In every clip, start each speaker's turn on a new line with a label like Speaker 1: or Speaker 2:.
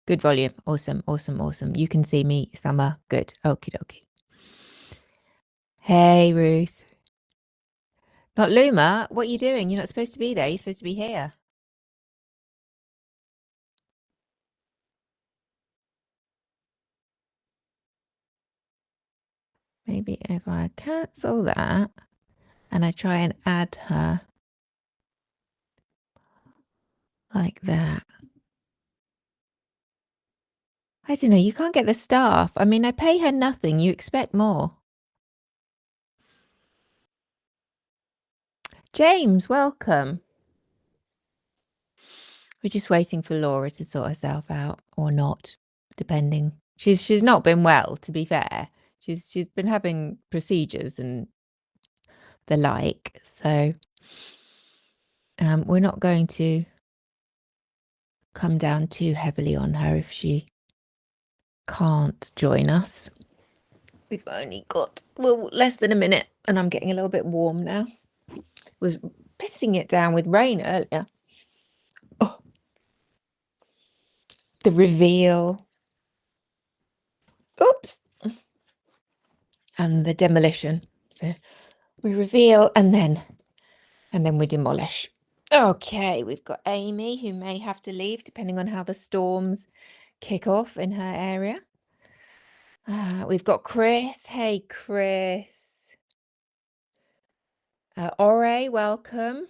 Speaker 1: Good volume. Awesome, awesome, awesome. You can see me, Summer. Good. Okie dokie. Hey, Ruth. Not Luma. What are you doing? You're not supposed to be there. You're supposed to be here. Maybe if I cancel that and I try and add her like that. I don't know. You can't get the staff. I mean, I pay her nothing. You expect more. James, welcome. We're just waiting for Laura to sort herself out or not, depending. She's not been well, to be fair. She's been having procedures and the like, so we're not going to come down too heavily on her if she can't join us. We've only got, well, less than a minute, and I'm getting a little bit warm now. Was pissing it down with rain earlier. Oh, the reveal. Oops. And the demolition. So we reveal and then we demolish. Okay, we've got Amy, who may have to leave depending on how the storms kick off in her area. We've got Chris. Hey, Chris. Ore, welcome.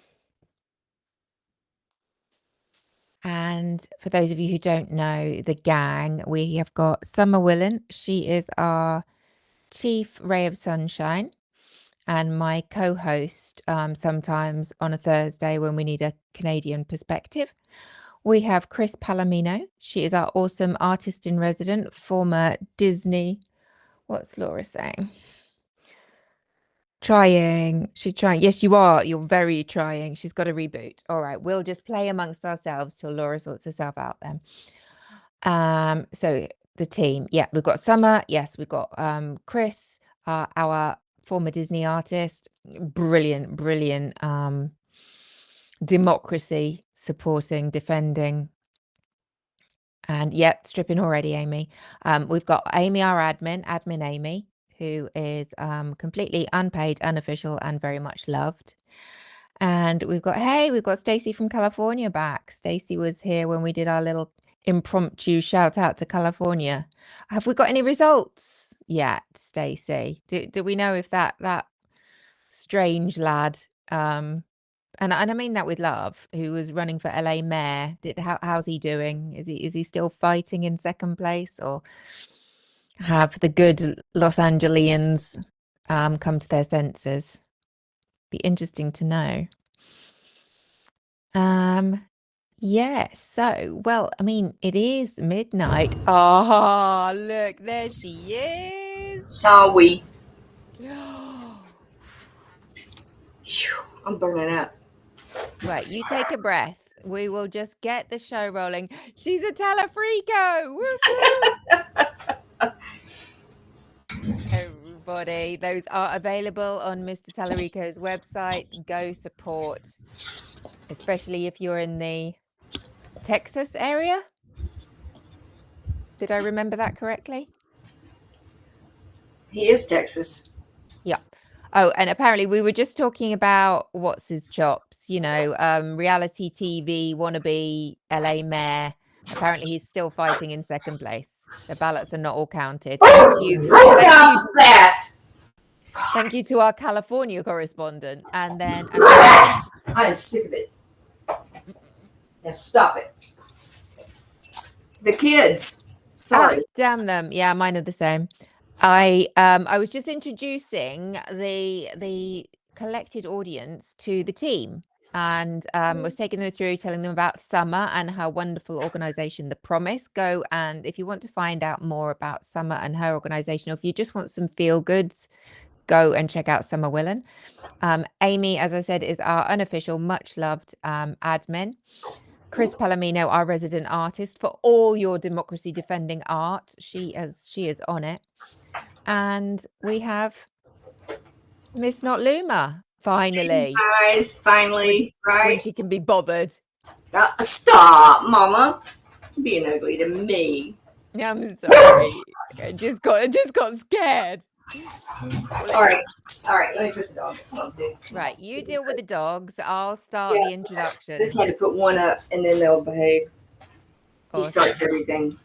Speaker 1: And for those of you who don't know the gang, we have got Summer Willen. She is our chief ray of sunshine and my co-host sometimes on a Thursday when we need a Canadian perspective. We have Chris Palomino. She is our awesome artist in resident, former Disney. What's Laura saying? Trying. She's trying. Yes, you are. You're very trying. She's got a reboot. All right. We'll just play amongst ourselves till Laura sorts herself out then. So the team. Yeah, we've got Summer. Yes, we've got Chris, our former Disney artist. Brilliant, brilliant. Democracy supporting, defending. And stripping already, Amy. We've got Amy, our admin Amy, who is completely unpaid, unofficial, and very much loved. And we've got Stacey from California back. Stacey was here when we did our little impromptu shout out to California. Have we got any results yet, Stacey? Do we know if that strange lad, and I mean that with love, who was running for LA mayor, how's he doing? Is he still fighting in second place, or have the good Los Angelians come to their senses? Be interesting to know. Yes. So, well, I mean, it is midnight. Oh, look, there she is.
Speaker 2: Sorry. I'm burning up.
Speaker 1: Right, you take a breath. We will just get the show rolling. She's a Telefrico. Everybody, those are available on Mr. Talarico's website. Go support, especially if you're in the Texas area. Did I remember that correctly?
Speaker 2: He is Texas.
Speaker 1: Yeah. Oh, and apparently we were just talking about what's his chops, reality TV wannabe LA mayor. Apparently he's still fighting in second place. The ballots are not all counted. Thank you to our California correspondent. And then
Speaker 2: I am sick of it. Now stop it. The kids. Sorry.
Speaker 1: Damn them. Yeah, mine are the same. I was just introducing the collected audience to the team, and was taking them through, telling them about Summer and her wonderful organization, The Promise. Go, and if you want to find out more about Summer and her organization, or if you just want some feel goods, go and check out Summer Willen. Amy, as I said, is our unofficial, much loved admin. Chris Palomino, our resident artist, for all your democracy defending art. She is on it. And we have Miss Not Luma, finally.
Speaker 2: Hey guys, finally, right?
Speaker 1: When she can be bothered.
Speaker 2: Stop, Mama. being ugly to me.
Speaker 1: I'm sorry. I just got scared.
Speaker 2: All right. All right. Let me put the dog. Come on, dude.
Speaker 1: Right, you deal with the dogs. I'll start
Speaker 2: Yeah,
Speaker 1: the introduction.
Speaker 2: just had to put one up, and then they'll behave. He
Speaker 1: Awesome.
Speaker 2: starts everything.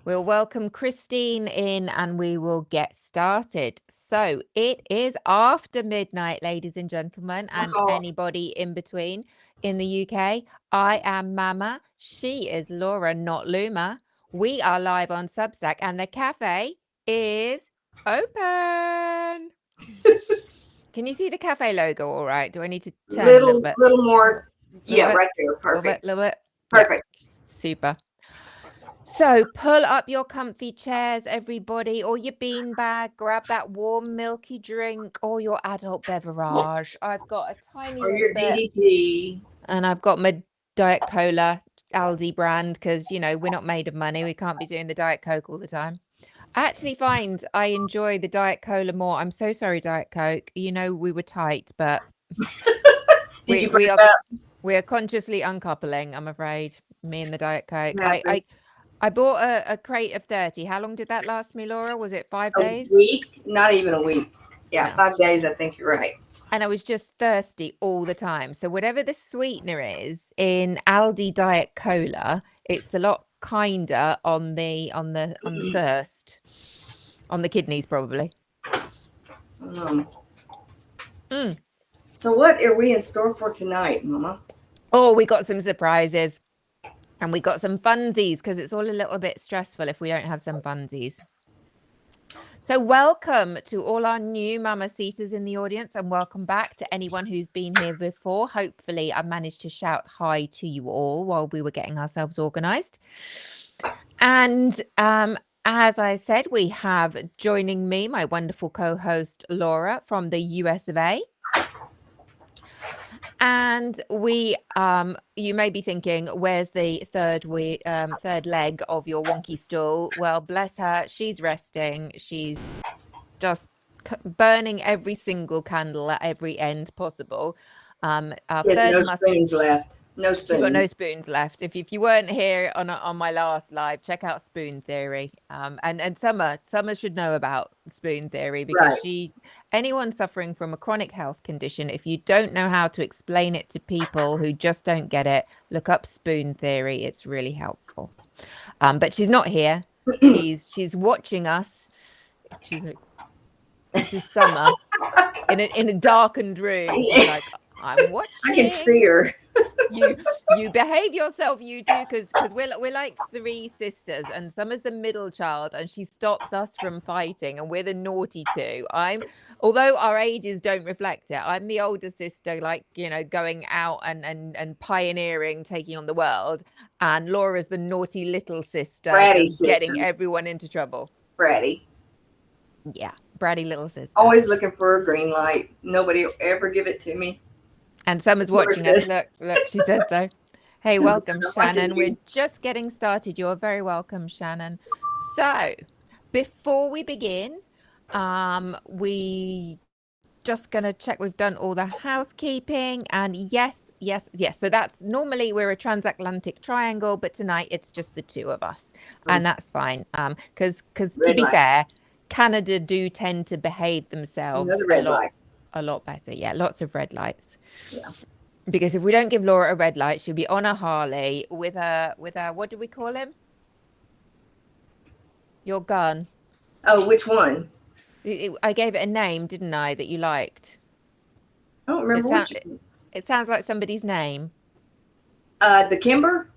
Speaker 1: We'll welcome Christine in and we will get started. So it is after midnight, ladies and gentlemen, and anybody in between in the UK. I am Mama. She is Laura, not Luma. We are live on Substack and the cafe is open. Can you see the cafe logo all right? Do I need to turn a little bit?
Speaker 2: Little more. Yeah, right there. Perfect.
Speaker 1: Little bit.
Speaker 2: Perfect.
Speaker 1: Yep. Super. So pull up your comfy chairs, everybody, or your beanbag, grab that warm milky drink or your adult beverage. I've got a tiny
Speaker 2: Or
Speaker 1: little
Speaker 2: your
Speaker 1: bit,
Speaker 2: DDP.
Speaker 1: and I've got my Diet Cola, Aldi brand, because, you know, we're not made of money. We can't be doing the Diet Coke all the time. I actually find I enjoy the Diet Cola more. I'm so sorry, Diet Coke. You know, we were tight, but we are consciously uncoupling, I'm afraid, me and the Diet Coke. I bought a crate of 30. How long did that last me, Laura? Was it 5 days?
Speaker 2: A week? Not even a week. Yeah,
Speaker 1: No.
Speaker 2: 5 days. I think you're right.
Speaker 1: And I was just thirsty all the time. So whatever the sweetener is in Aldi Diet Cola, it's a lot kinder on the thirst, on the kidneys probably.
Speaker 2: So what are we in store for tonight, Mama?
Speaker 1: Oh, we got some surprises. And we got some funsies because it's all a little bit stressful if we don't have some funsies. So welcome to all our new mamacitas in the audience and welcome back to anyone who's been here before. Hopefully I managed to shout hi to you all while we were getting ourselves organized. And as I said, we have joining me my wonderful co-host Laura from the US of A. And we, you may be thinking, where's the third leg of your wonky stool? Well, bless her, she's resting. She's just burning every single candle at every end possible. Our
Speaker 2: third no spoons left. No spoons.
Speaker 1: She's got no spoons left. If you weren't here on my last live, check out Spoon Theory. And Summer should know about Spoon Theory because anyone suffering from a chronic health condition, if you don't know how to explain it to people who just don't get it, look up Spoon Theory. It's really helpful. But she's not here. She's watching us. This is Summer in a darkened room. She's like, I'm watching.
Speaker 2: I can see her.
Speaker 1: You behave yourself, you two, because we're like three sisters, and Summer's the middle child, and she stops us from fighting, and we're the naughty two. Although our ages don't reflect it, I'm the older sister, like, you know, going out and pioneering, taking on the world, and Laura's the naughty little sister, getting everyone into trouble.
Speaker 2: Bratty.
Speaker 1: Yeah, bratty little sister.
Speaker 2: Always looking for a green light. Nobody will ever give it to me.
Speaker 1: And Summer's watching us. Look, she says so. Hey, welcome, Shannon. We're just getting started. You're very welcome, Shannon. So, before we begin, we just going to check we've done all the housekeeping. And yes. So that's normally we're a transatlantic triangle, but tonight it's just the two of us. And that's fine. Because to be fair, Canada do tend to behave themselves a lot better. Yeah, lots of red lights.
Speaker 2: Yeah.
Speaker 1: Because if we don't give Laura a red light, she'll be on a Harley with a what do we call him? Your gun.
Speaker 2: Oh, which one?
Speaker 1: I gave it a name, didn't I, that you liked?
Speaker 2: I don't remember
Speaker 1: it sounds like somebody's name.
Speaker 2: The Kimber?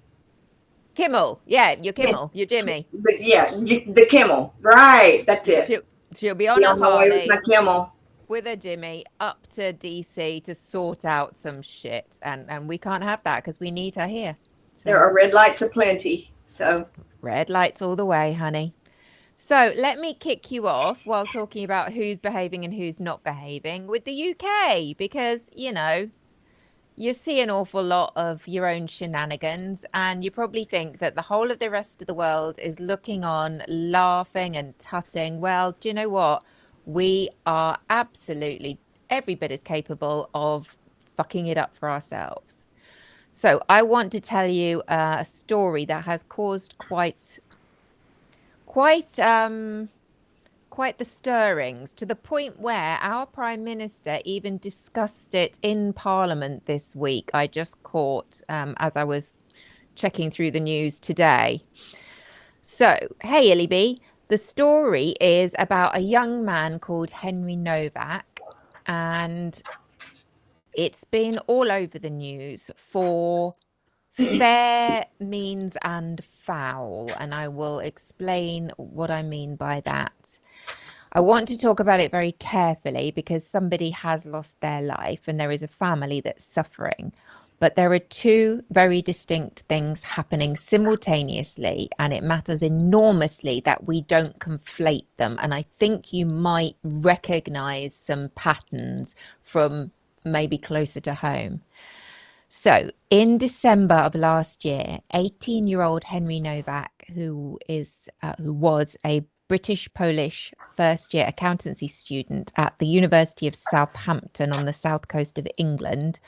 Speaker 1: Kimmel. Yeah, your Kimmel. Your Jimmy.
Speaker 2: The Kimmel. Right. That's it.
Speaker 1: She'll be on a Harley
Speaker 2: with my Kimmel.
Speaker 1: With a Jimmy up to DC to sort out some shit. And we can't have that because we need her here. So.
Speaker 2: There are red lights aplenty. So
Speaker 1: red lights all the way, honey. So let me kick you off while talking about who's behaving and who's not behaving with the UK. Because, you know, you see an awful lot of your own shenanigans and you probably think that the whole of the rest of the world is looking on, laughing and tutting. Well, do you know what? We are absolutely every bit as capable of fucking it up for ourselves. So I want to tell you a story that has caused quite the stirrings, to the point where our Prime Minister even discussed it in Parliament this week. I just caught as I was checking through the news today. So, hey, Illyby, the story is about a young man called Henry Novak, and it's been all over the news for fair, means, and foul. And I will explain what I mean by that. I want to talk about it very carefully because somebody has lost their life and there is a family that's suffering. But there are two very distinct things happening simultaneously, and it matters enormously that we don't conflate them. And I think you might recognize some patterns from maybe closer to home. So, in December of last year, 18-year-old Henry Novak, who was a British-Polish first-year accountancy student at the University of Southampton on the south coast of England,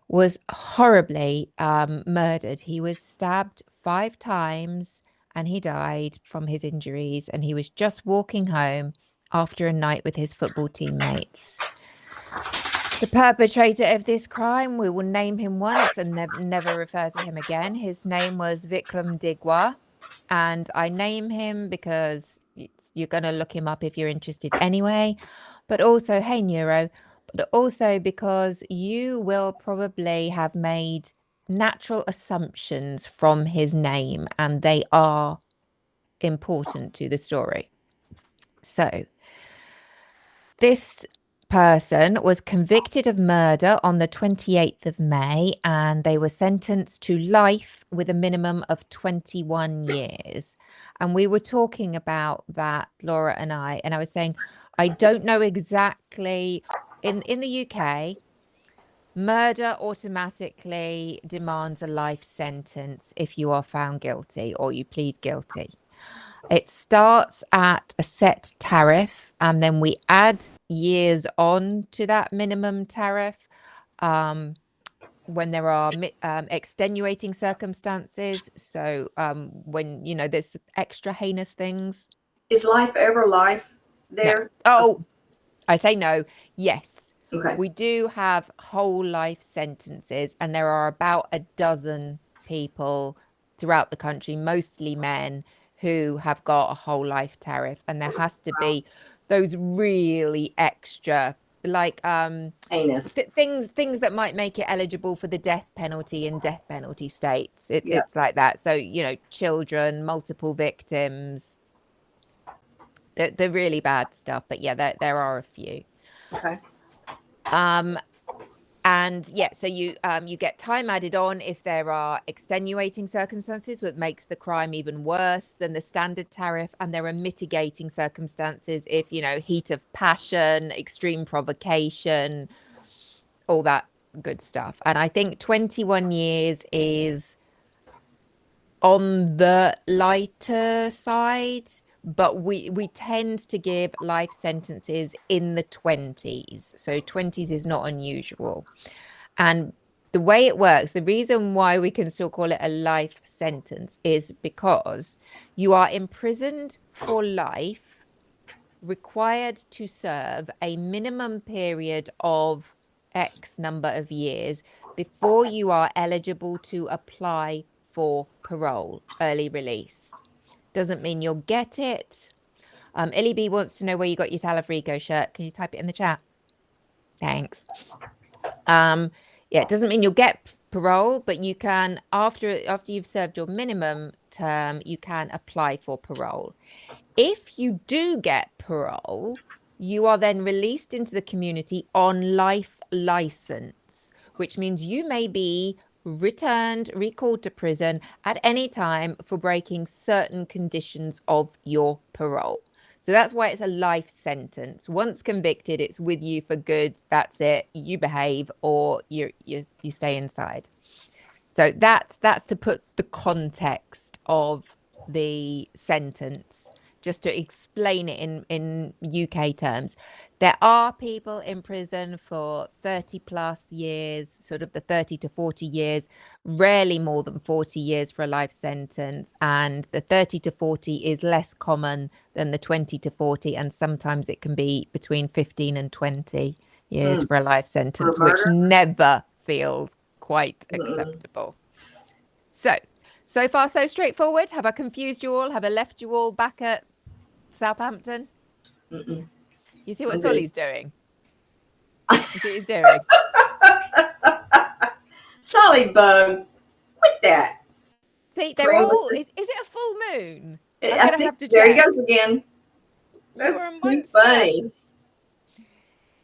Speaker 1: was horribly murdered. He was stabbed 5 times and he died from his injuries, and he was just walking home after a night with his football teammates. The perpetrator of this crime, we will name him once and never refer to him again. His name was Vikram Digwa, and I name him because you're going to look him up if you're interested anyway. But also, hey, Neuro, but also because you will probably have made natural assumptions from his name, and they are important to the story. So, this person was convicted of murder on the 28th of May, and they were sentenced to life with a minimum of 21 years. And we were talking about that, Laura and I was saying, I don't know exactly. In the UK, murder automatically demands a life sentence if you are found guilty or you plead guilty. It starts at a set tariff, and then we add years on to that minimum tariff when there are extenuating circumstances. So when, there's extra heinous things.
Speaker 2: Is life ever life there?
Speaker 1: No. Oh, I say no. Yes.
Speaker 2: Okay.
Speaker 1: We do have whole life sentences, and there are about a dozen people throughout the country, mostly men, who have got a whole life tariff. And there has to be those really extra, like
Speaker 2: Heinous.
Speaker 1: things that might make it eligible for the death penalty in death penalty states.
Speaker 2: Yeah.
Speaker 1: It's like that. So, children, multiple victims, the really bad stuff. But yeah, there are a few.
Speaker 2: Okay.
Speaker 1: And yeah, so you get time added on if there are extenuating circumstances, which makes the crime even worse than the standard tariff. And there are mitigating circumstances if, heat of passion, extreme provocation, all that good stuff. And I think 21 years is on the lighter side, but we tend to give life sentences in the 20s. So 20s is not unusual. And the way it works, the reason why we can still call it a life sentence is because you are imprisoned for life, required to serve a minimum period of X number of years before you are eligible to apply for parole, early release. Doesn't mean you'll get it. Illy B wants to know where you got your Talafrico shirt. Can you type it in the chat? Thanks. Yeah, it doesn't mean you'll get parole, but you can, after you've served your minimum term, you can apply for parole. If you do get parole, you are then released into the community on life license, which means you may be recalled to prison at any time for breaking certain conditions of your parole. So that's why it's a life sentence. Once convicted, it's with you for good. That's it. You behave, or you stay inside. So that's to put the context of the sentence. just to explain it in UK terms. There are people in prison for 30 plus years, sort of the 30 to 40 years, rarely more than 40 years for a life sentence. And the 30 to 40 is less common than the 20 to 40. And sometimes it can be between 15 and 20 years for a life sentence, which never feels quite acceptable. So far, so straightforward. Have I confused you all? Have I left you all back at Southampton? You see what Solly's doing? You see what he's doing?
Speaker 2: Solly bug, quit that.
Speaker 1: See, they're all. Is it a full moon? I'm
Speaker 2: I
Speaker 1: gonna
Speaker 2: think,
Speaker 1: have to check.
Speaker 2: there he goes again. That's too funny.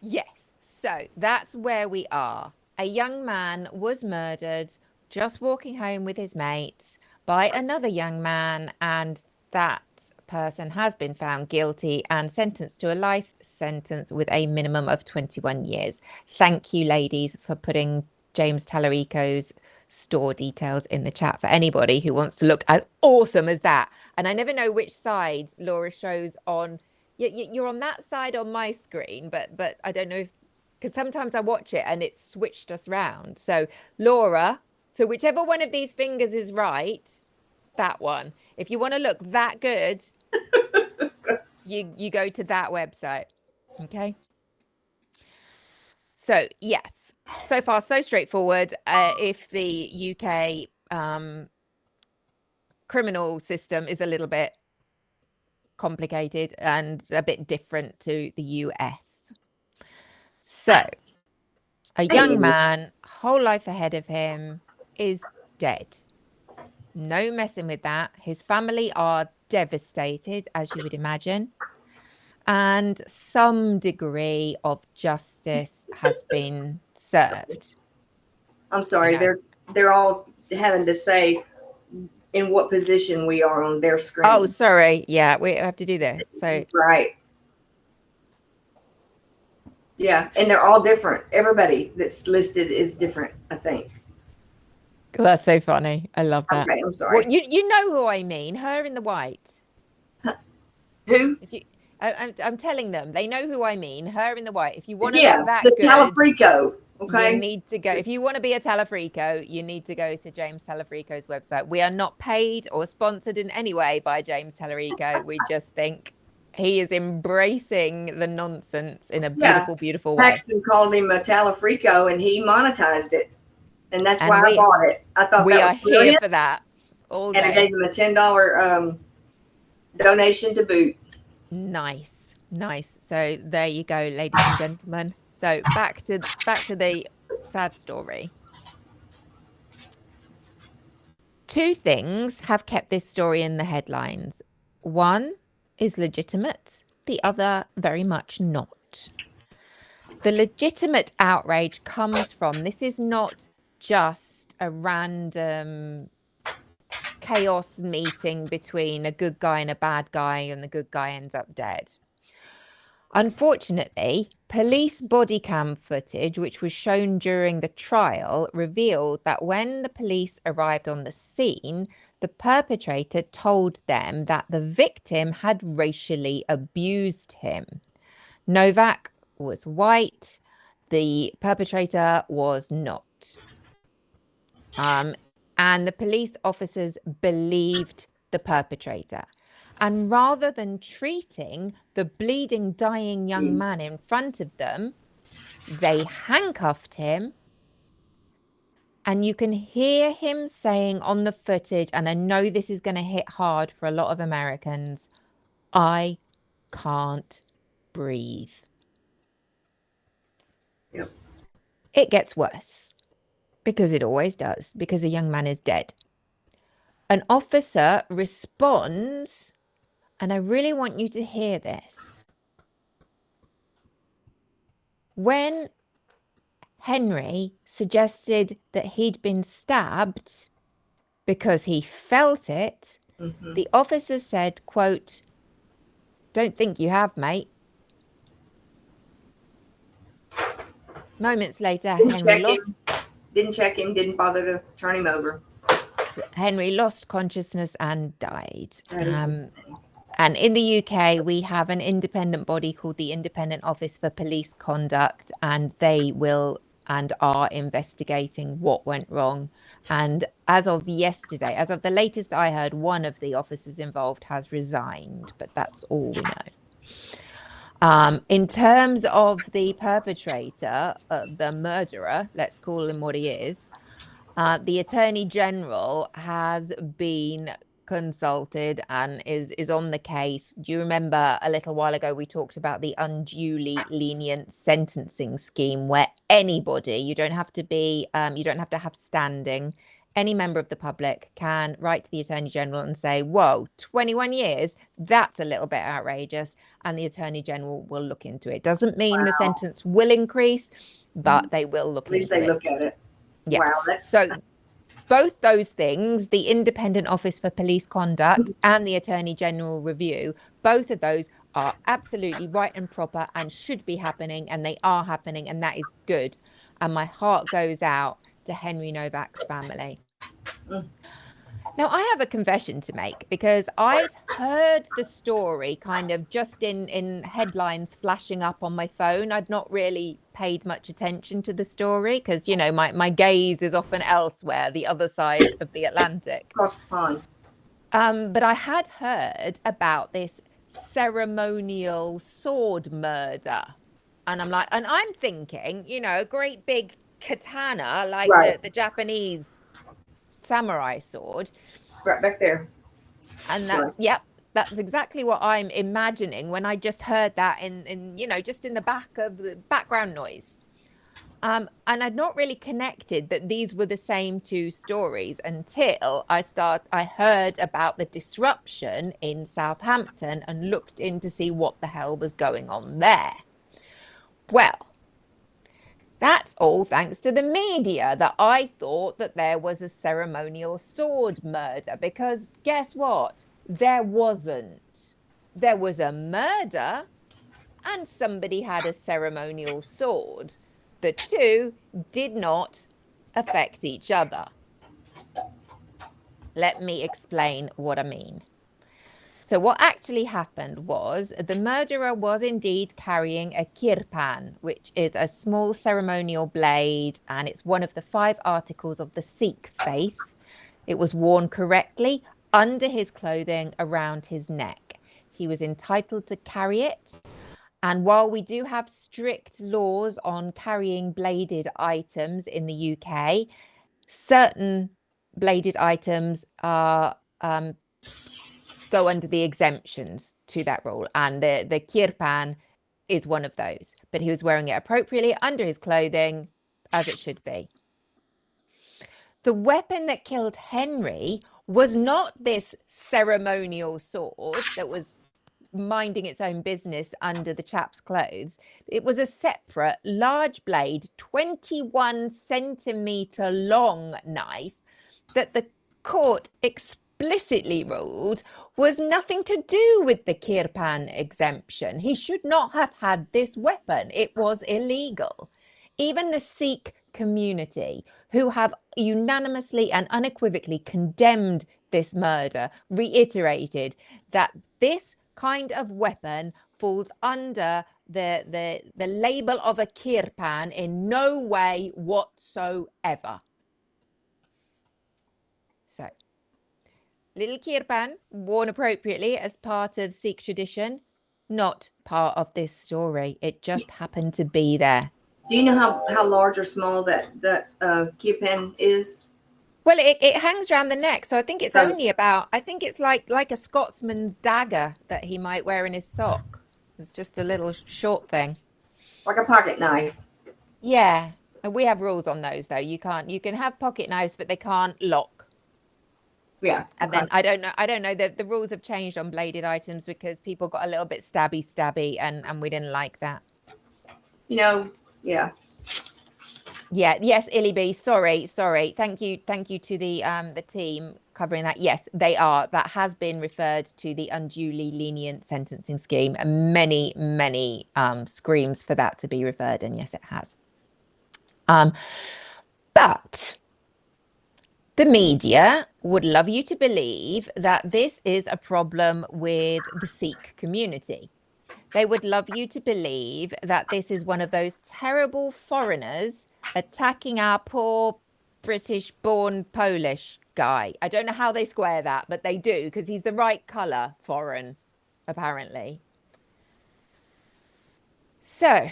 Speaker 1: Yes. So that's where we are. A young man was murdered just walking home with his mates by another young man, and that person has been found guilty and sentenced to a life sentence with a minimum of 21 years. Thank you, ladies, for putting James Tallarico's store details in the chat for anybody who wants to look as awesome as that. And I never know which side Laura shows on. You're on that side on my screen, but I don't know if, because sometimes I watch it and it's switched us round. So Laura, so whichever one of these fingers is right, that one. If you want to look that good, you go to that website. Okay. So yes, so far so straightforward. If the UK criminal system is a little bit complicated and a bit different to the US. So a young man, whole life ahead of him, is dead. No messing with that. His family are devastated, as you would imagine. And some degree of justice has been served.
Speaker 2: I'm sorry, they're all having to say in what position we are on their screen.
Speaker 1: Oh, sorry. Yeah, we have to do this. So
Speaker 2: right. Yeah, and they're all different. Everybody that's listed is different, I think.
Speaker 1: That's so funny. I love that.
Speaker 2: Okay, I'm sorry.
Speaker 1: Well, you know who I mean. Her in the white.
Speaker 2: Who?
Speaker 1: If you, I'm telling them. They know who I mean. Her in the white. If you want to
Speaker 2: Yeah,
Speaker 1: look that
Speaker 2: the
Speaker 1: good,
Speaker 2: Talafrico. Okay.
Speaker 1: you need to go. If you want to be a Talafrico, you need to go to James Talafrico's website. We are not paid or sponsored in any way by James Talarico. We just think he is embracing the nonsense in a beautiful, beautiful way.
Speaker 2: Paxton called him a Talafrico, and he monetized it, and that's why I bought it. I thought
Speaker 1: we
Speaker 2: that was
Speaker 1: are here for that all day.
Speaker 2: And I gave him a $10 donation to boot.
Speaker 1: Nice, nice. So there you go, ladies and gentlemen. So back to the sad story. Two things have kept this story in the headlines. One is legitimate, the other very much not. The legitimate outrage comes from, this is not just a random chaos meeting between a good guy and a bad guy and the good guy ends up dead. Unfortunately, police body cam footage, which was shown during the trial, revealed that when the police arrived on the scene, the perpetrator told them that the victim had racially abused him. Novak was white, the perpetrator was not. And the police officers believed the perpetrator. And rather than treating the bleeding, dying young man in front of them, they handcuffed him. And you can hear him saying on the footage, and I know this is going to hit hard for a lot of Americans, I can't breathe.
Speaker 2: Yep.
Speaker 1: It gets worse, because it always does, because a young man is dead. An officer responds, and I really want you to hear this. When Henry suggested that he'd been stabbed because he felt it, the officer said, quote, "Don't think you have, mate." Moments later,
Speaker 2: Didn't check him, didn't bother to turn him over.
Speaker 1: Henry lost consciousness and died. And in the UK, we have an independent body called the Independent Office for Police Conduct, and they will and are investigating what went wrong. And as of yesterday, as of the latest I heard, one of the officers involved has resigned, but that's all we know. In terms of the perpetrator, the murderer, let's call him what he is, the Attorney General has been consulted and is on the case. Do you remember a little while ago we talked about the unduly lenient sentencing scheme, where anybody, you don't have to have standing, any member of the public can write to the Attorney General and say, whoa, 21 years, that's a little bit outrageous, and the Attorney General will look into it. Doesn't mean the sentence will increase, but they will look into it.
Speaker 2: At least they look at it.
Speaker 1: Yeah.
Speaker 2: Wow, that's
Speaker 1: so both those things, the Independent Office for Police Conduct and the Attorney General review, both of those are absolutely right and proper and should be happening, and they are happening, and that is good. And my heart goes out to Henry Novak's family. Now, I have a confession to make, because I'd heard the story kind of just in headlines flashing up on my phone. I'd not really paid much attention to the story because, you know, my gaze is often elsewhere, the other side of the Atlantic.
Speaker 2: across the pond.
Speaker 1: But I had heard about this ceremonial sword murder. And I'm thinking, you know, a great big katana like the Japanese samurai sword.
Speaker 2: Right back there.
Speaker 1: And that's, yep, that's exactly what I'm imagining when I just heard that in you know, just in the back of the background noise. And I'd not really connected that these were the same two stories until I heard about the disruption in Southampton and looked in to see what the hell was going on there. Well, that's all thanks to the media that I thought that there was a ceremonial sword murder, because guess what? There wasn't. There was a murder and somebody had a ceremonial sword. The two did not affect each other. Let me explain what I mean. So what actually happened was the murderer was indeed carrying a kirpan, which is a small ceremonial blade, and it's one of the 5 articles of the Sikh faith. It was worn correctly under his clothing around his neck. He was entitled to carry it. And while we do have strict laws on carrying bladed items in the UK, certain bladed items are go under the exemptions to that rule, and the kirpan is one of those. But he was wearing it appropriately under his clothing, as it should be. The weapon that killed Henry was not this ceremonial sword that was minding its own business under the chap's clothes. It was a separate, large blade, 21 centimetre long knife that the court explicitly ruled was nothing to do with the kirpan exemption. He should not have had this weapon. It was illegal. Even the Sikh community, who have unanimously and unequivocally condemned this murder, reiterated that this kind of weapon falls under the label of a kirpan in no way whatsoever. So, little kirpan, worn appropriately as part of Sikh tradition, not part of this story. It just happened to be there.
Speaker 2: Do you know how large or small that kirpan is?
Speaker 1: Well, it hangs around the neck, so I think it's only about, I think it's like a Scotsman's dagger that he might wear in his sock. It's just a little short thing.
Speaker 2: Like a pocket knife.
Speaker 1: Yeah, and we have rules on those though. You can have pocket knives, but they can't lock.
Speaker 2: Yeah.
Speaker 1: And then I don't know. The rules have changed on bladed items because people got a little bit stabby, and we didn't like that.
Speaker 2: You know, yeah.
Speaker 1: Yeah, yes, Illy B, sorry. Thank you to the team covering that. Yes, they are. That has been referred to the unduly lenient sentencing scheme, and many screams for that to be referred, and yes, it has. But The media would love you to believe that this is a problem with the Sikh community. They would love you to believe that this is one of those terrible foreigners attacking our poor British-born Polish guy. I don't know how they square that, but they do, because he's the right colour foreign, apparently. So,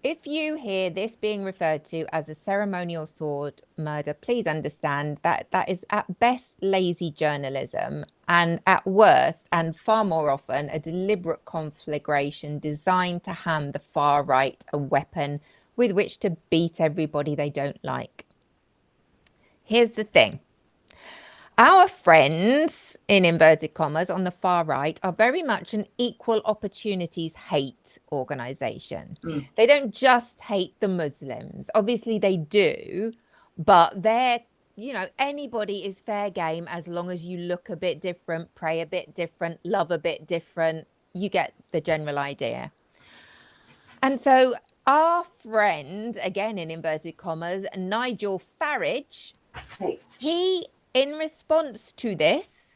Speaker 1: if you hear this being referred to as a ceremonial sword murder, please understand that that is at best lazy journalism, and at worst, and far more often, a deliberate conflagration designed to hand the far right a weapon with which to beat everybody they don't like. Here's the thing. Our friends, in inverted commas, on the far right are very much an equal opportunities hate organisation. They don't just hate the Muslims. Obviously, they do, but they're, anybody is fair game as long as you look a bit different, pray a bit different, love a bit different. You get the general idea. And so our friend, again in inverted commas, Nigel Farage, he, in response to this,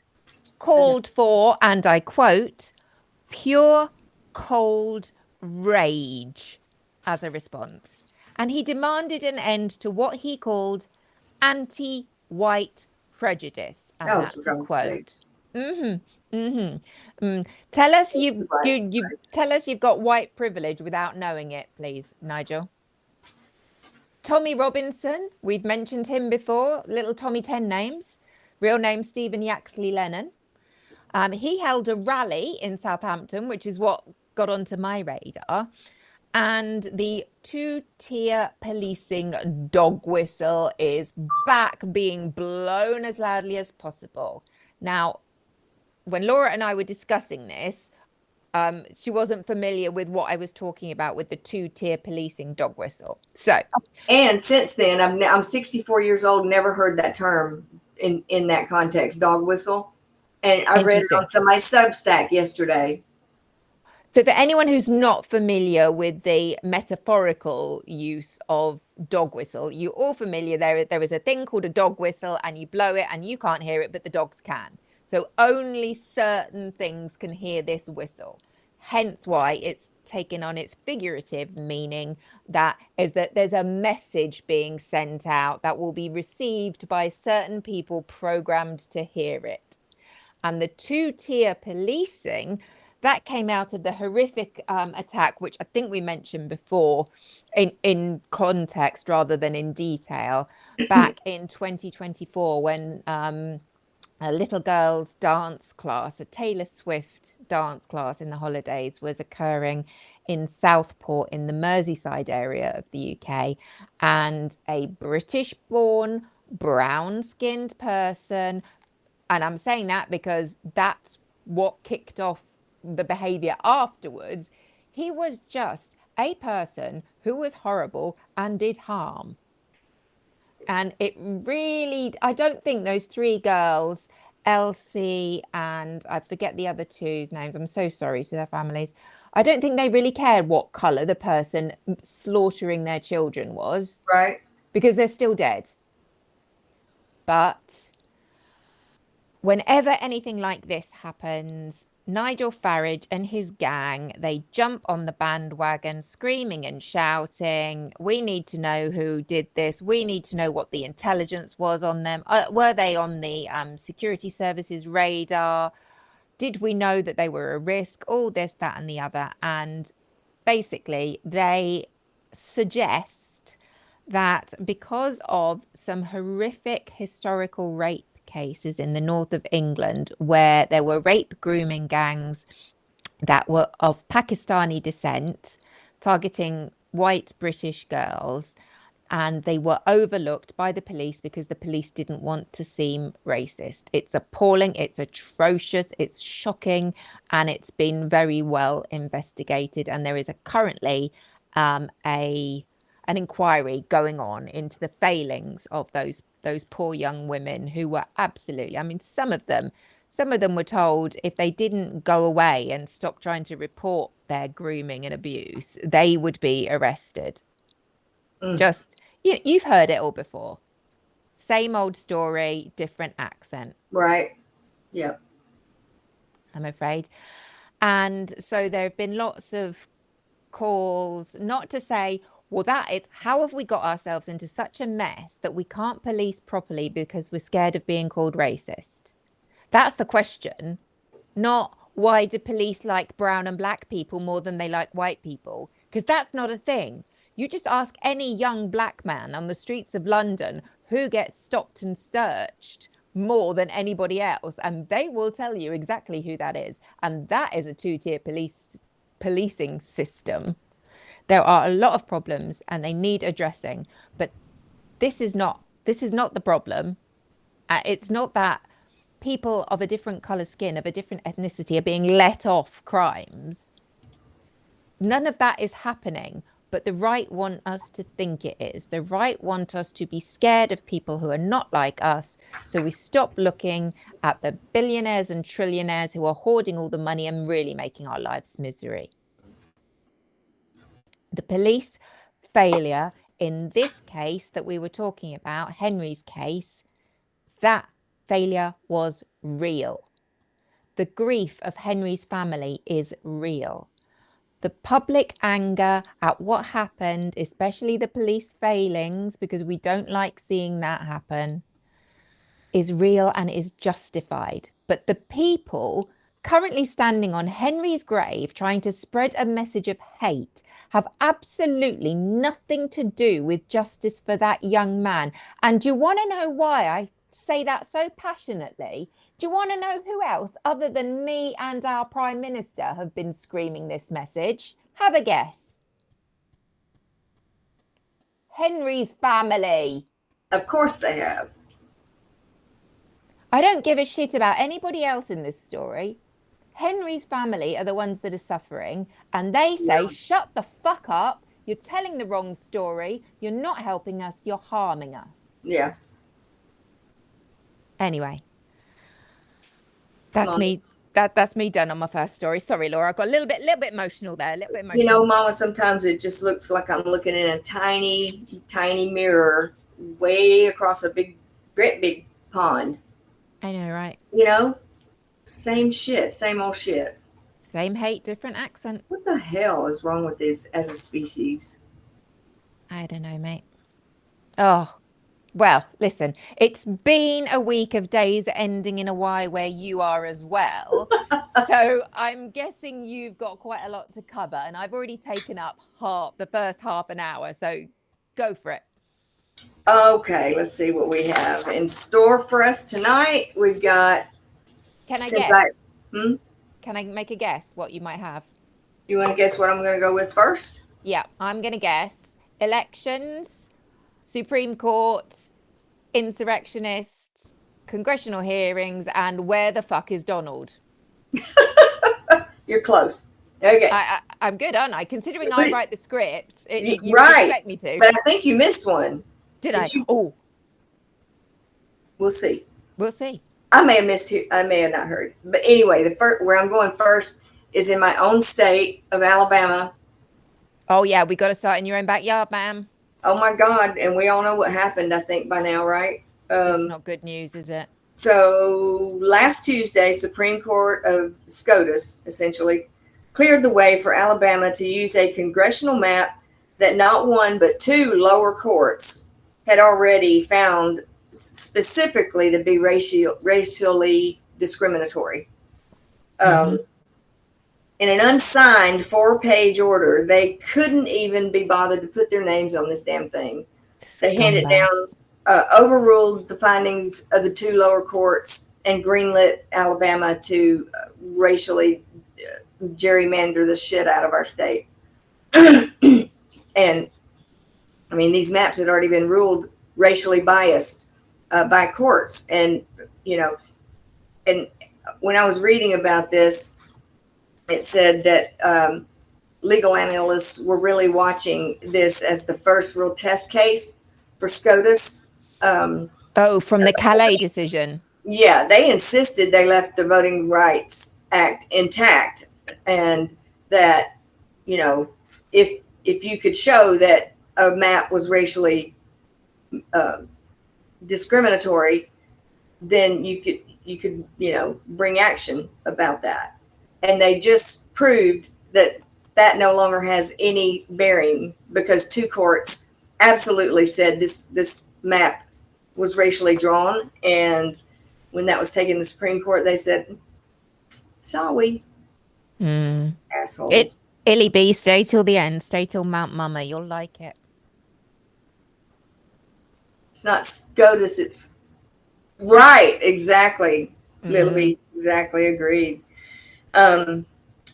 Speaker 1: called for, and I quote, pure cold rage as a response. And he demanded an end to what he called anti-white prejudice. And that's a quote. Tell us you've got white privilege without knowing it, please, Nigel. Tommy Robinson, we've mentioned him before, little Tommy 10 names, real name Stephen Yaxley Lennon. He held a rally in Southampton, which is what got onto my radar. And the two-tier policing dog whistle is back, being blown as loudly as possible. Now, when Laura and I were discussing this, she wasn't familiar with what I was talking about with the two-tier policing dog whistle.
Speaker 2: And since then, I'm 64 years old, never heard that term in that context, dog whistle. And I read it on somebody's Substack yesterday.
Speaker 1: So for anyone who's not familiar with the metaphorical use of dog whistle, you're all familiar. There is a thing called a dog whistle, and you blow it and you can't hear it, but the dogs can. So only certain things can hear this whistle. Hence why it's taken on its figurative meaning, that is that there's a message being sent out that will be received by certain people programmed to hear it. And the two-tier policing, that came out of the horrific attack, which I think we mentioned before in context rather than in detail, back in 2024 when a little girl's dance class, a Taylor Swift dance class in the holidays, was occurring in Southport in the Merseyside area of the UK. And a British-born, brown-skinned person, and I'm saying that because that's what kicked off the behavior afterwards, he was just a person who was horrible and did harm. And it really, I don't think those three girls, Elsie and I forget the other two's names, I'm so sorry to their families, I don't think they really cared what colour the person slaughtering their children was.
Speaker 2: Right.
Speaker 1: Because they're still dead. But whenever anything like this happens, Nigel Farage and his gang, they jump on the bandwagon screaming and shouting, we need to know who did this. We need to know what the intelligence was on them. Were they on the security services radar? Did we know that they were a risk? All this, that and the other. And basically they suggest that because of some horrific historical rape cases in the north of England, where there were rape grooming gangs that were of Pakistani descent targeting white British girls, and they were overlooked by the police because the police didn't want to seem racist. It's appalling, it's atrocious, it's shocking, and it's been very well investigated. And there is currently an inquiry going on into the failings of those poor young women who were absolutely, I mean, some of them were told if they didn't go away and stop trying to report their grooming and abuse, they would be arrested. Just, you've heard it all before. Same old story, different accent.
Speaker 2: Right. Yep.
Speaker 1: I'm afraid. And so there have been lots of calls, not to say, well, how have we got ourselves into such a mess that we can't police properly because we're scared of being called racist? That's the question. Not why do police like brown and black people more than they like white people? Because that's not a thing. You just ask any young black man on the streets of London who gets stopped and searched more than anybody else, and they will tell you exactly who that is. And that is a two-tier policing system. There are a lot of problems and they need addressing, but this is not the problem. It's not that people of a different color skin, of a different ethnicity, are being let off crimes. None of that is happening, but the right want us to think it is. The right want us to be scared of people who are not like us, so we stop looking at the billionaires and trillionaires who are hoarding all the money and really making our lives misery. The police failure in this case that we were talking about, Henry's case, that failure was real. The grief of Henry's family is real. The public anger at what happened, especially the police failings, because we don't like seeing that happen, is real and is justified. But the people currently standing on Henry's grave trying to spread a message of hate have absolutely nothing to do with justice for that young man. And do you want to know why I say that so passionately? Do you want to know who else other than me and our Prime Minister have been screaming this message? Have a guess. Henry's family.
Speaker 2: Of course they have.
Speaker 1: I don't give a shit about anybody else in this story. Henry's family are the ones that are suffering, and they say, shut the fuck up. You're telling the wrong story. You're not helping us. You're harming us.
Speaker 2: Yeah.
Speaker 1: Anyway, that's me. That's me done on my first story. Sorry, Laura. I got a little bit emotional there. A little bit emotional.
Speaker 2: You know, Mama, sometimes it just looks like I'm looking in a tiny, tiny mirror way across a great big pond.
Speaker 1: I know, right?
Speaker 2: You know, same shit, same old shit.
Speaker 1: Same hate, different accent.
Speaker 2: What the hell is wrong with this as a species?
Speaker 1: I don't know, mate. Oh, well, listen, it's been a week of days ending in a Y where you are as well. So I'm guessing you've got quite a lot to cover, and I've already taken up the first half an hour. So go for it.
Speaker 2: Okay, let's see what we have in store for us tonight. We've got.
Speaker 1: Can I guess? Can I make a guess what you might have?
Speaker 2: You want to guess what I'm going to go with first?
Speaker 1: Yeah, I'm going to guess elections, Supreme Court, insurrectionists, congressional hearings, and where the fuck is Donald?
Speaker 2: You're close. Okay.
Speaker 1: I'm good, aren't I? Considering I write the script, you
Speaker 2: right.
Speaker 1: expect me to.
Speaker 2: But I think you missed one.
Speaker 1: Did I? Oh.
Speaker 2: We'll see.
Speaker 1: We'll see.
Speaker 2: I may have missed it. I may have not heard. But anyway, where I'm going first is in my own state of Alabama.
Speaker 1: Oh, yeah. We got to start in your own backyard, ma'am.
Speaker 2: Oh, my God. And we all know what happened, I think, by now, right?
Speaker 1: It's not good news, is it?
Speaker 2: So last Tuesday, Supreme Court of SCOTUS, essentially, cleared the way for Alabama to use a congressional map that not one but two lower courts had already found specifically to be racially discriminatory. In an unsigned 4-page order, they couldn't even be bothered to put their names on this damn thing. They handed down, overruled the findings of the two lower courts and greenlit Alabama to racially gerrymander the shit out of our state. And I mean, these maps had already been ruled racially biased by courts. And, you know, and when I was reading about this, it said that legal analysts were really watching this as the first real test case for SCOTUS.
Speaker 1: From the Calais decision.
Speaker 2: Yeah, they insisted they left the Voting Rights Act intact, and that, you know, if you could show that a map was racially discriminatory, then you could bring action about that. And they just proved that that no longer has any bearing because two courts absolutely said this map was racially drawn. And when that was taken to the Supreme Court, they said, sorry, assholes.
Speaker 1: Illy B, stay till the end. Stay till Mount Mama. You'll like it.
Speaker 2: It's not SCOTUS, it's right, exactly. Lily, exactly, agreed.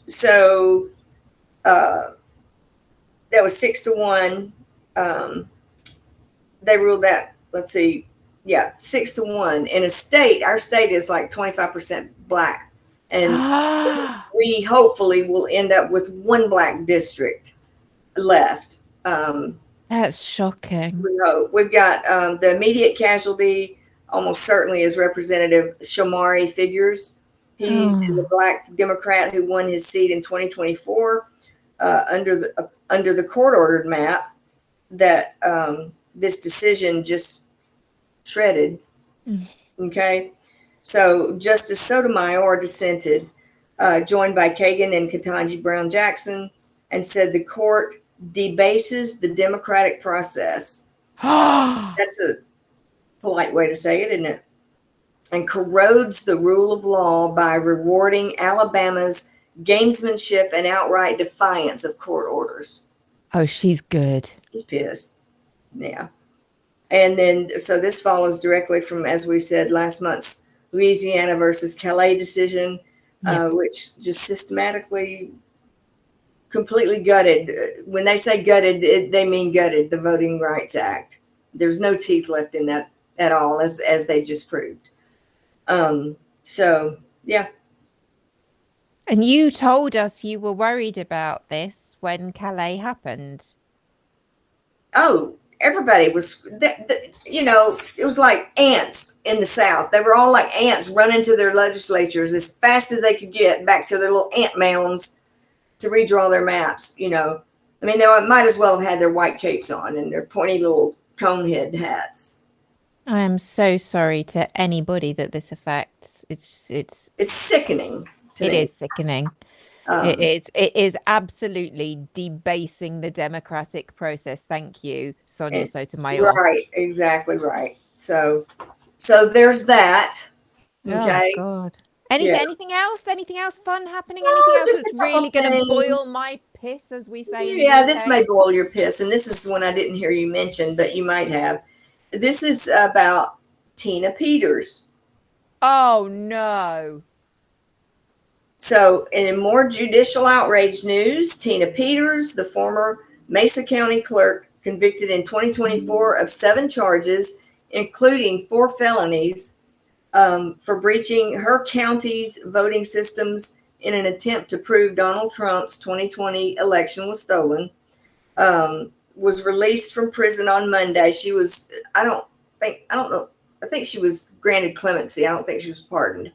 Speaker 2: So that was 6-1. They ruled that, let's see, 6-1. In a state, our state is like 25% black. And we hopefully will end up with one black district left.
Speaker 1: That's shocking.
Speaker 2: We've got the immediate casualty almost certainly is Representative Shamari Figures. He's the black Democrat who won his seat in 2024 under the court-ordered map that this decision just shredded. Okay, so Justice Sotomayor dissented, joined by Kagan and Ketanji Brown Jackson, and said the court debases the democratic process. That's a polite way to say it, isn't it? And corrodes the rule of law by rewarding Alabama's gamesmanship and outright defiance of court orders.
Speaker 1: Oh, she's good.
Speaker 2: She's pissed. Yeah. And then, so this follows directly from, as we said, last month's Louisiana versus Calais decision, which just systematically completely gutted. When they say gutted, they mean gutted the Voting Rights Act. There's no teeth left in that at all, as they just proved. So, yeah.
Speaker 1: And you told us you were worried about this when Calais happened.
Speaker 2: Oh, everybody was, it was like ants in the South. They were all like ants running to their legislatures as fast as they could get back to their little ant mounds to redraw their maps. I mean, they might as well have had their white capes on and their pointy little cone head hats.
Speaker 1: I am so sorry to anybody that this affects. It's
Speaker 2: sickening.
Speaker 1: It is sickening. It is absolutely debasing the democratic process. Thank you, Sonia Sotomayor.
Speaker 2: Right, exactly right. So there's that. Okay.
Speaker 1: Oh God. Anything else? Anything else fun happening? Anything else that's really going to boil my piss, as we say?
Speaker 2: This may boil your piss, and this is one I didn't hear you mention, but you might have. This is about Tina Peters.
Speaker 1: Oh no.
Speaker 2: So, in more judicial outrage news, Tina Peters, the former Mesa County clerk, convicted in 2024 of 7 charges, including 4 felonies, for breaching her county's voting systems in an attempt to prove Donald Trump's 2020 election was stolen, was released from prison on Monday. She was, I think she was granted clemency. I don't think she was pardoned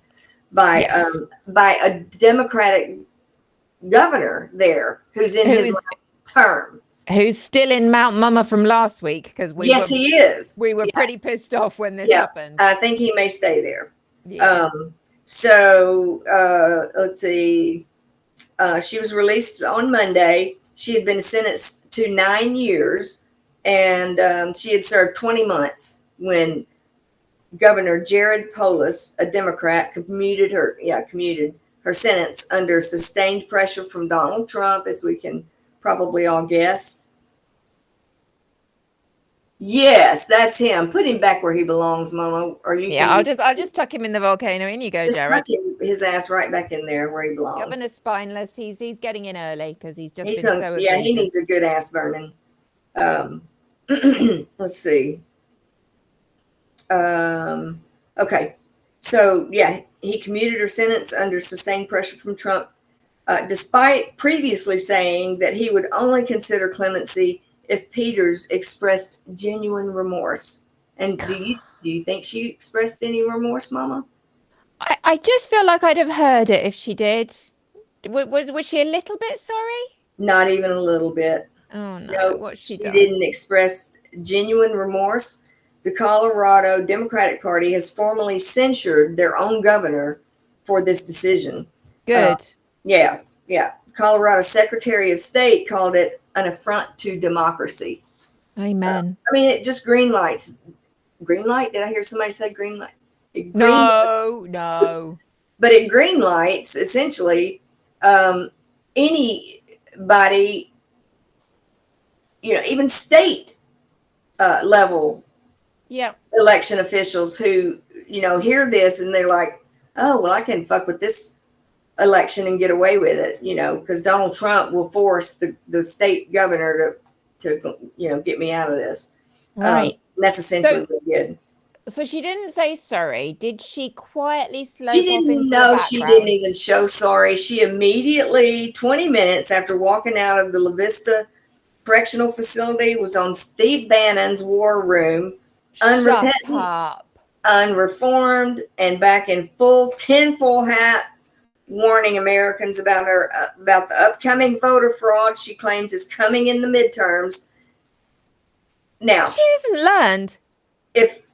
Speaker 2: by a Democratic governor there who's in his last term.
Speaker 1: Who's still in Mount Mama from last week, because
Speaker 2: he is.
Speaker 1: We were pretty pissed off when this happened.
Speaker 2: I think he may stay there.
Speaker 1: Yeah.
Speaker 2: Let's see. She was released on Monday. She had been sentenced to 9 years, and she had served 20 months when Governor Jared Polis, a Democrat, commuted her sentence under sustained pressure from Donald Trump, as we can probably all guess. Yes, that's him. Put him back where he belongs, Mama. Or you?
Speaker 1: Yeah, I'll just tuck him in the volcano. In you go, Jared.
Speaker 2: Tuck his ass right back in there where he belongs.
Speaker 1: Governor's spineless. He's getting in early because he's just been so.
Speaker 2: Yeah, he needs a good ass burning. Let's see. Okay. So he commuted her sentence under sustained pressure from Trump, despite previously saying that he would only consider clemency if Peters expressed genuine remorse. And do you think she expressed any remorse, Mama?
Speaker 1: I just feel like I'd have heard it if she did. Was she a little bit sorry?
Speaker 2: Not even a little bit.
Speaker 1: Oh no, what she done?
Speaker 2: She didn't express genuine remorse. the Colorado Democratic Party has formally censured their own governor for this decision.
Speaker 1: Good.
Speaker 2: Yeah. Colorado Secretary of State called it an affront to democracy.
Speaker 1: Amen.
Speaker 2: I mean, it just green lights. Green light? Did I hear somebody say green light?
Speaker 1: No.
Speaker 2: But it green lights essentially anybody, even state level election officials who, hear this and they're like, oh, well, I can fuck with this election and get away with it, because Donald Trump will force the state governor to get me out of this.
Speaker 1: Right.
Speaker 2: That's essentially what he did.
Speaker 1: So she didn't say sorry. Did she quietly slope
Speaker 2: She
Speaker 1: off
Speaker 2: didn't
Speaker 1: into
Speaker 2: know.
Speaker 1: the
Speaker 2: She
Speaker 1: background?
Speaker 2: didn't even show sorry. She immediately, 20 minutes after walking out of the La Vista Correctional Facility, was on Steve Bannon's War Room, unrepentant, unreformed, and back in full tinfoil hat, warning Americans about about the upcoming voter fraud she claims is coming in the midterms. Now,
Speaker 1: she hasn't learned.
Speaker 2: If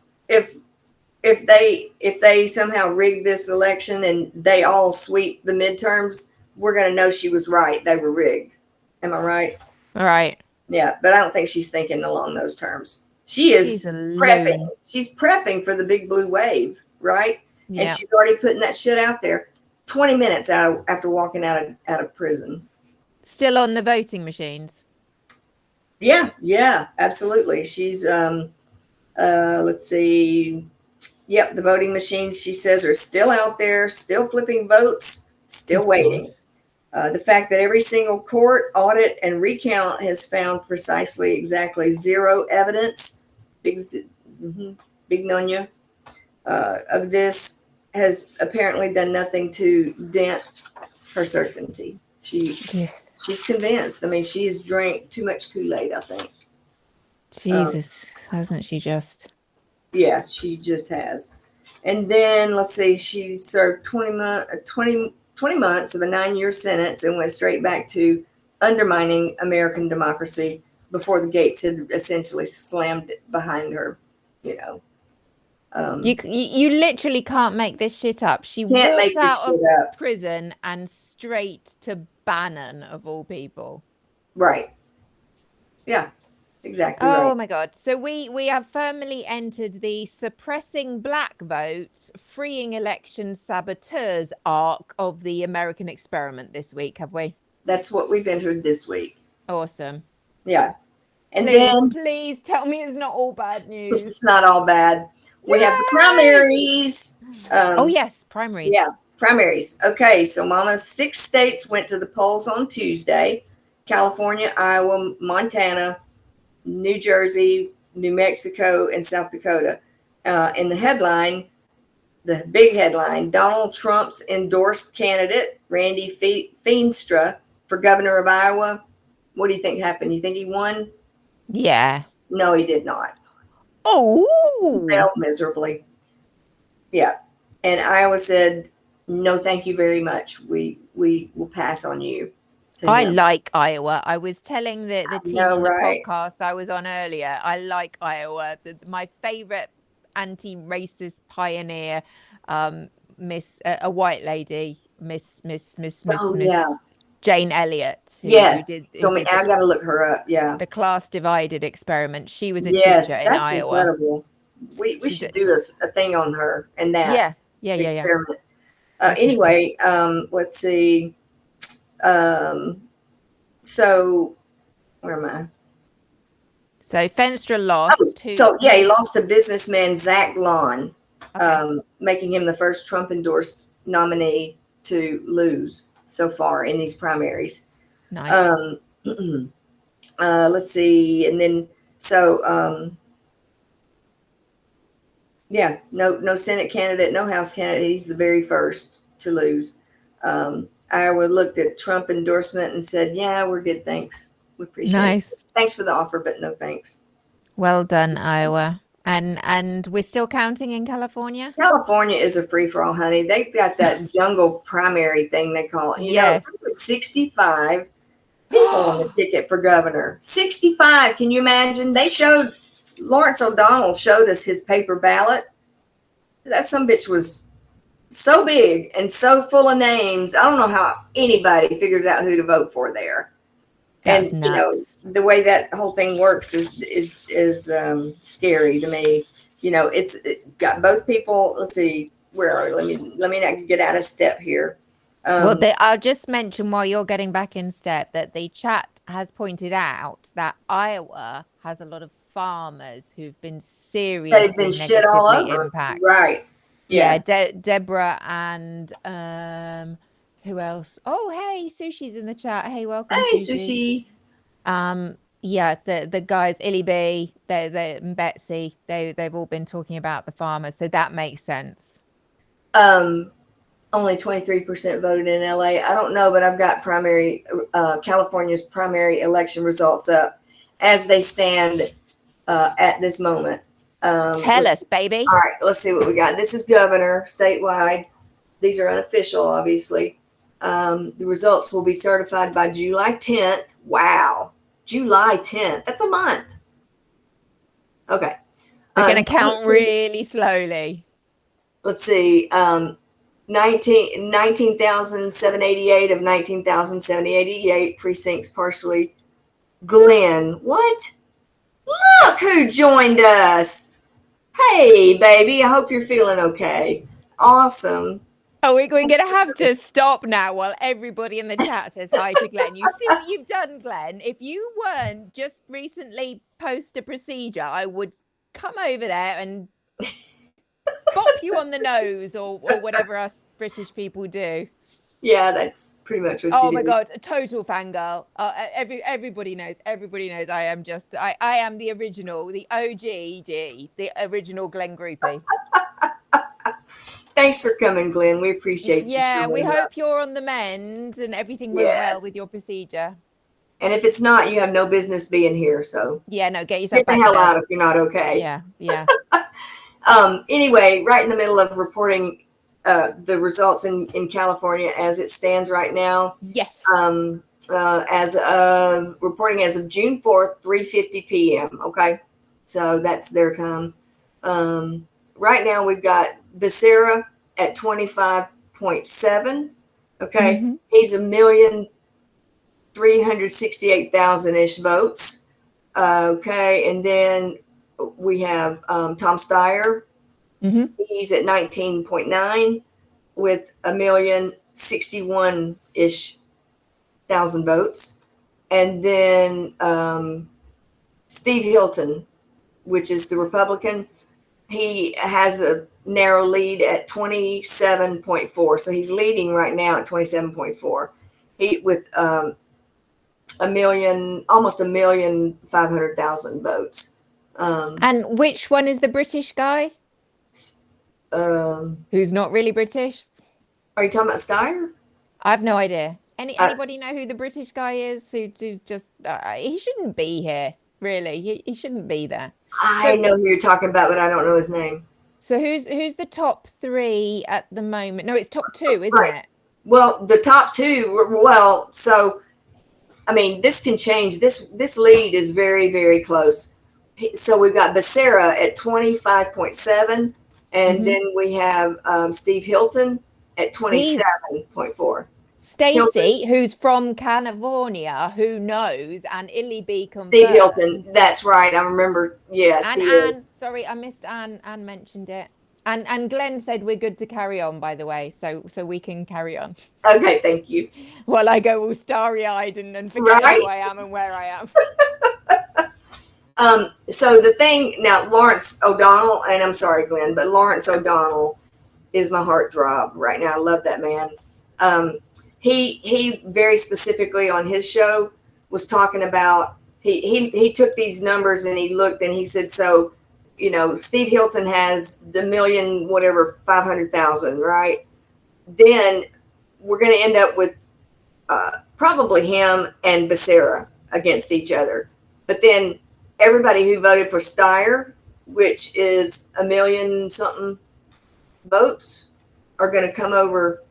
Speaker 2: they somehow rig this election and they all sweep the midterms, we're going to know she was right. They were rigged. Am I right?
Speaker 1: All right.
Speaker 2: Yeah, but I don't think she's thinking along those terms. She's prepping. She's prepping for the big blue wave, right? Yeah. And she's already putting that shit out there 20 minutes after walking out of prison.
Speaker 1: Still on the voting machines?
Speaker 2: Yeah, absolutely. She's, let's see. Yep, the voting machines, she says, are still out there, still flipping votes, still waiting. The fact that every single court, audit, and recount has found precisely exactly zero evidence, big nonya, of this has apparently done nothing to dent her certainty. She's convinced. I mean, she's drank too much Kool-Aid, I think.
Speaker 1: Jesus, hasn't she just?
Speaker 2: Yeah, she just has. And then, let's see, she served 20 months of a 9-year sentence and went straight back to undermining American democracy before the gates had essentially slammed behind her, You
Speaker 1: literally can't make this shit up. She walked out of prison and straight to Bannon, of all people.
Speaker 2: Right. Yeah. Exactly.
Speaker 1: Oh
Speaker 2: right.
Speaker 1: My God. So we have firmly entered the suppressing black votes, freeing election saboteurs arc of the American experiment this week, have we?
Speaker 2: That's what we've entered this week.
Speaker 1: Awesome.
Speaker 2: Yeah. And
Speaker 1: please tell me it's not all bad news.
Speaker 2: It's not all bad. We have the primaries.
Speaker 1: Oh, yes. Primaries.
Speaker 2: Yeah. Primaries. Okay. So Mama's 6 states went to the polls on Tuesday: California, Iowa, Montana, New Jersey, New Mexico, and South Dakota. In the headline, the big headline, Donald Trump's endorsed candidate, Randy Feenstra, for governor of Iowa. What do you think happened? You think he won?
Speaker 1: Yeah.
Speaker 2: No, he did not.
Speaker 1: Oh.
Speaker 2: He failed miserably. Yeah. And Iowa said, no, thank you very much. We will pass on you.
Speaker 1: I like Iowa. I was telling the team on the
Speaker 2: right?
Speaker 1: podcast I was on earlier. I like Iowa. My favorite anti-racist pioneer, a white lady, Miss Jane Elliott.
Speaker 2: Yes. Told me I got to look her up. Yeah.
Speaker 1: The class divided experiment. She was a teacher in Iowa.
Speaker 2: Incredible. We should do a thing on her and that.
Speaker 1: Yeah.
Speaker 2: Experiment. Anyway, let's see. So where am I?
Speaker 1: So Feenstra lost.
Speaker 2: He lost to businessman Zach Lawn, making him the first Trump-endorsed nominee to lose so far in these primaries.
Speaker 1: Nice.
Speaker 2: Let's see, and then no Senate candidate, no House candidate. He's the very first to lose. Iowa looked at Trump endorsement and said, yeah, we're good. Thanks. We appreciate it. Thanks for the offer, but no thanks.
Speaker 1: Well done, Iowa. And we're still counting in California?
Speaker 2: California is a free-for-all, honey. They've got that jungle primary thing they call it. You know, 65 people on the ticket for governor. 65. Can you imagine? They showed Lawrence O'Donnell showed us his paper ballot. That sumbitch was so big and so full of names. I don't know how anybody figures out who to vote for there.
Speaker 1: That's
Speaker 2: And
Speaker 1: nuts.
Speaker 2: the way that whole thing works is scary to me. It's got both people. Let's see, where are we? Let me not get out of step here.
Speaker 1: Well, I'll just mention while you're getting back in step that the chat has pointed out that Iowa has a lot of farmers who've been seriously
Speaker 2: they've been shit all
Speaker 1: negatively
Speaker 2: over.
Speaker 1: impacted.
Speaker 2: Right. Yes.
Speaker 1: Yeah, Deborah and who else? Oh, hey, Sushi's in the chat. Hey, welcome,
Speaker 2: Hey,
Speaker 1: Sushi.
Speaker 2: Sushi.
Speaker 1: Yeah, the guys, Illy B, they and Betsy, they've all been talking about the farmers, so that makes sense.
Speaker 2: Only 23% voted in LA. I don't know, but I've got California's primary election results up as they stand at this moment.
Speaker 1: Tell us, baby.
Speaker 2: All right, let's see what we got. This is governor statewide. These are unofficial, obviously. The results will be certified by July 10th. Wow. July 10th. That's a month. Okay.
Speaker 1: We're going to count really slowly.
Speaker 2: Let's see. 19,788 of 19,788 precincts partially. Glenn, what? Look who joined us. Hey, baby. I hope you're feeling okay. Awesome.
Speaker 1: Oh, we're going to have to stop now while everybody in the chat says hi to Glenn. You see what you've done, Glenn? If you weren't just recently post a procedure, I would come over there and bop you on the nose or whatever us British people do.
Speaker 2: Yeah, that's pretty much what you do.
Speaker 1: Oh my God, a total fangirl. Everybody knows. Everybody knows I am the original, the OGD, the original Glenn groupie.
Speaker 2: Thanks for coming, Glenn. We appreciate you.
Speaker 1: Yeah, we hope you're on the mend and everything went well with your procedure.
Speaker 2: And if it's not, you have no business being here. So
Speaker 1: yeah, no, get yourself
Speaker 2: back the hell out if you're not okay.
Speaker 1: Yeah.
Speaker 2: Anyway, right in the middle of reporting the results in California as it stands right now.
Speaker 1: Yes.
Speaker 2: As of reporting as of June 4th, 3:50 p.m. Okay, so that's their time. Right now we've got Becerra at 25.7. Okay,
Speaker 1: Mm-hmm.
Speaker 2: He's 1,368,000 ish votes. Okay, and then we have Tom Steyer.
Speaker 1: Mm-hmm.
Speaker 2: He's at 19.9 with 1,061,000 ish votes. And then Steve Hilton, which is the Republican, he has a narrow lead at 27.4. So he's leading right now at 27.4. He with almost 1,500,000 votes.
Speaker 1: And which one is the British guy? Who's not really British?
Speaker 2: Are you talking about Steyer?
Speaker 1: I have no idea. Anybody know who the British guy is? Who just he shouldn't be here. Really, he shouldn't be there.
Speaker 2: I know who you're talking about, but I don't know his name.
Speaker 1: So who's the top three at the moment? No, it's top two, isn't it?
Speaker 2: Well, the top two. Well, so I mean, this can change. This lead is very, very close. So we've got Becerra at 25.7, and then we have Steve Hilton at 27.4.
Speaker 1: Stacy, who's from California, who knows, and Illy B confirmed.
Speaker 2: Steve Hilton, that's right. I remember. Yes,
Speaker 1: and
Speaker 2: he
Speaker 1: Anne,
Speaker 2: is.
Speaker 1: sorry, I missed Anne. Anne mentioned it. And Glenn said we're good to carry on, by the way, so we can carry on.
Speaker 2: Okay, thank you.
Speaker 1: Well, I go all starry-eyed and forget who I am and where I am.
Speaker 2: So the thing now, Lawrence O'Donnell, and I'm sorry, Glenn, but Lawrence O'Donnell is my heartthrob right now. I love that man. He very specifically on his show was talking about he took these numbers and he looked and he said, so, Steve Hilton has the 500,000, right? Then we're going to end up with probably him and Becerra against each other. But then everybody who voted for Steyer, which is 1 million something votes, are going to come over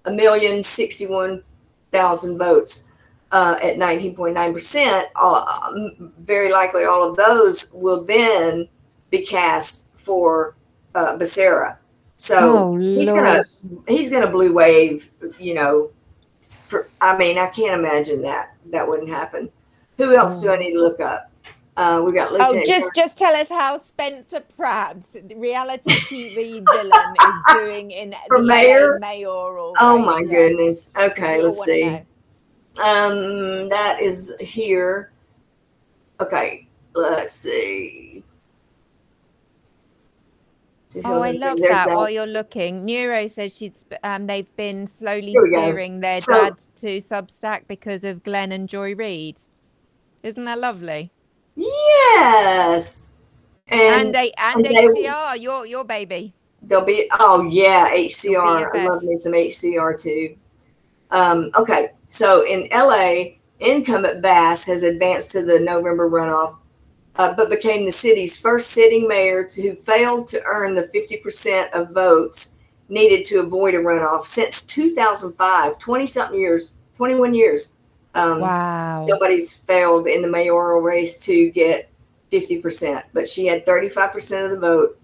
Speaker 2: 1,061,000 votes. at 19.9%, very likely all of those will then be cast for Becerra. So
Speaker 1: Oh
Speaker 2: he's
Speaker 1: Lord.
Speaker 2: gonna blue wave, I mean, I can't imagine that wouldn't happen. Who else do I need to look up? We got
Speaker 1: Oh,
Speaker 2: Lieutenant
Speaker 1: just tell us how Spencer Pratt, reality TV villain, is doing in
Speaker 2: for
Speaker 1: the LA
Speaker 2: mayor.
Speaker 1: mayoral
Speaker 2: Oh
Speaker 1: race.
Speaker 2: my
Speaker 1: Yeah,
Speaker 2: goodness.
Speaker 1: because
Speaker 2: Okay,
Speaker 1: we all
Speaker 2: let's
Speaker 1: want to
Speaker 2: see.
Speaker 1: know.
Speaker 2: That is here. Okay, let's see.
Speaker 1: Oh, I love
Speaker 2: There's
Speaker 1: that. While
Speaker 2: that.
Speaker 1: you're looking, Neuro says they've been slowly
Speaker 2: Here we go.
Speaker 1: steering their
Speaker 2: So
Speaker 1: dad to Substack because of Glenn and Joy Reid. Isn't that lovely?
Speaker 2: yes,
Speaker 1: And
Speaker 2: and they
Speaker 1: HCR, your baby.
Speaker 2: they'll be. Oh yeah,
Speaker 1: Your
Speaker 2: HCR. I
Speaker 1: BFF.
Speaker 2: love me some HCR too. Okay, so in LA, incumbent Bass has advanced to the November runoff, but became the city's first sitting mayor who failed to earn the 50% of votes needed to avoid a runoff since 2005, 20 something years, 21 years.
Speaker 1: Wow.
Speaker 2: Nobody's failed in the mayoral race to get 50%, but she had 35% of the vote.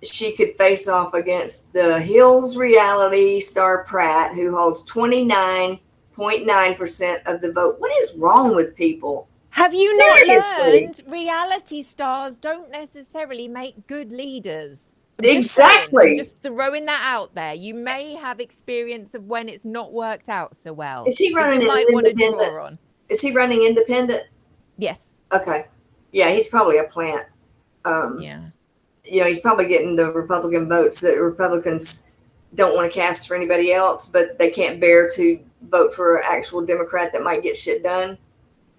Speaker 2: She could face off against the Hills reality star Pratt, who holds 29.9% of the vote. What is wrong with people?
Speaker 1: Have you not
Speaker 2: Seriously.
Speaker 1: learned reality stars don't necessarily make good leaders? I'm just saying. I'm
Speaker 2: Exactly.
Speaker 1: just throwing that out there. You may have experience of when it's not worked out so well
Speaker 2: Is he
Speaker 1: that
Speaker 2: running
Speaker 1: you
Speaker 2: as
Speaker 1: might want to
Speaker 2: independent?
Speaker 1: draw on.
Speaker 2: Is he running independent?
Speaker 1: Yes.
Speaker 2: Okay. Yeah, he's probably a plant.
Speaker 1: Yeah.
Speaker 2: He's probably getting the Republican votes that Republicans don't want to cast for anybody else, but they can't bear to vote for an actual Democrat that might get shit done.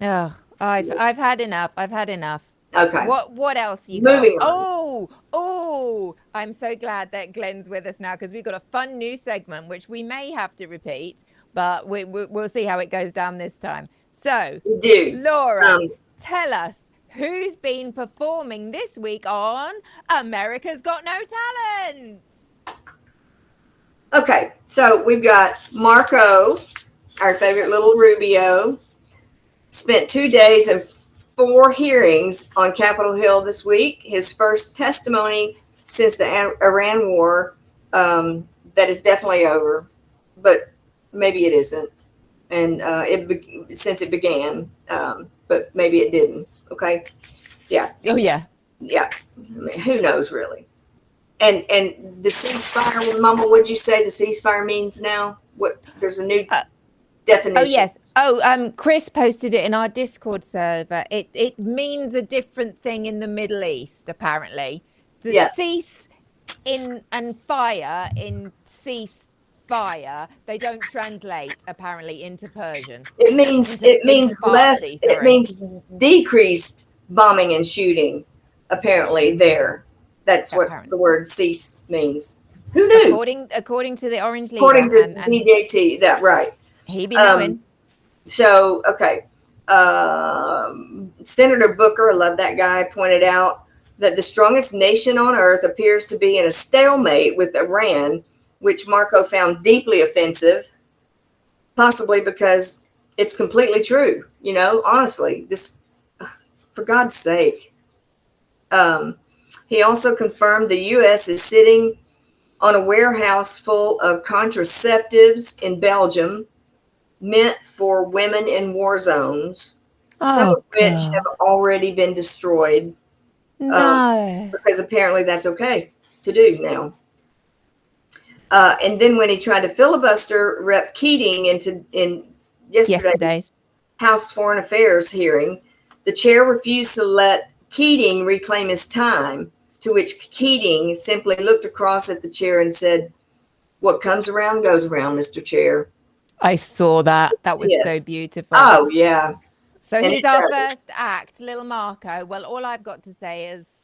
Speaker 1: Oh, I've had enough. I've had enough.
Speaker 2: Okay.
Speaker 1: What else you got?
Speaker 2: Moving on.
Speaker 1: Oh, I'm so glad that Glenn's with us now because we've got a fun new segment which we may have to repeat, but we'll see how it goes down this time. So,
Speaker 2: We do.
Speaker 1: Laura, tell us who's been performing this week on America's Got No Talent.
Speaker 2: Okay, so we've got Marco, our favorite little Rubio, spent 2 days and 4 hearings on Capitol Hill this week. His first testimony since the Iran war, that is definitely over, but maybe it isn't. And since it began, but maybe it didn't. Okay, yeah.
Speaker 1: Oh yeah.
Speaker 2: I mean, who knows really? And the ceasefire, Mama, what'd you say the ceasefire means now? What? There's a new definition.
Speaker 1: Oh yes. Oh, Chris posted it in our Discord server. It means a different thing in the Middle East, apparently. The cease in and fire in cease fire, they don't translate apparently into Persian.
Speaker 2: It means less. It means decreased bombing and shooting. Apparently, there. That's what the word cease means. Who knew?
Speaker 1: According to the Orange Leader.
Speaker 2: According to DJT, that right.
Speaker 1: He be knowing.
Speaker 2: So, okay. Senator Booker, I love that guy, pointed out that the strongest nation on earth appears to be in a stalemate with Iran, which Marco found deeply offensive, possibly because it's completely true. Honestly, this, for God's sake. He also confirmed the U.S. is sitting on a warehouse full of contraceptives in Belgium meant for women in war zones, some of which have already been destroyed.
Speaker 1: No.
Speaker 2: Because apparently that's okay to do now. And then when he tried to filibuster Rep. Keating in yesterday's House Foreign Affairs hearing, the chair refused to let Keating reclaim his time, to which Keating simply looked across at the chair and said, "What comes around goes around, Mr. Chair."
Speaker 1: I saw that. That was so beautiful.
Speaker 2: Oh, yeah.
Speaker 1: So and he's our first act, little Marco. Well, all I've got to say is...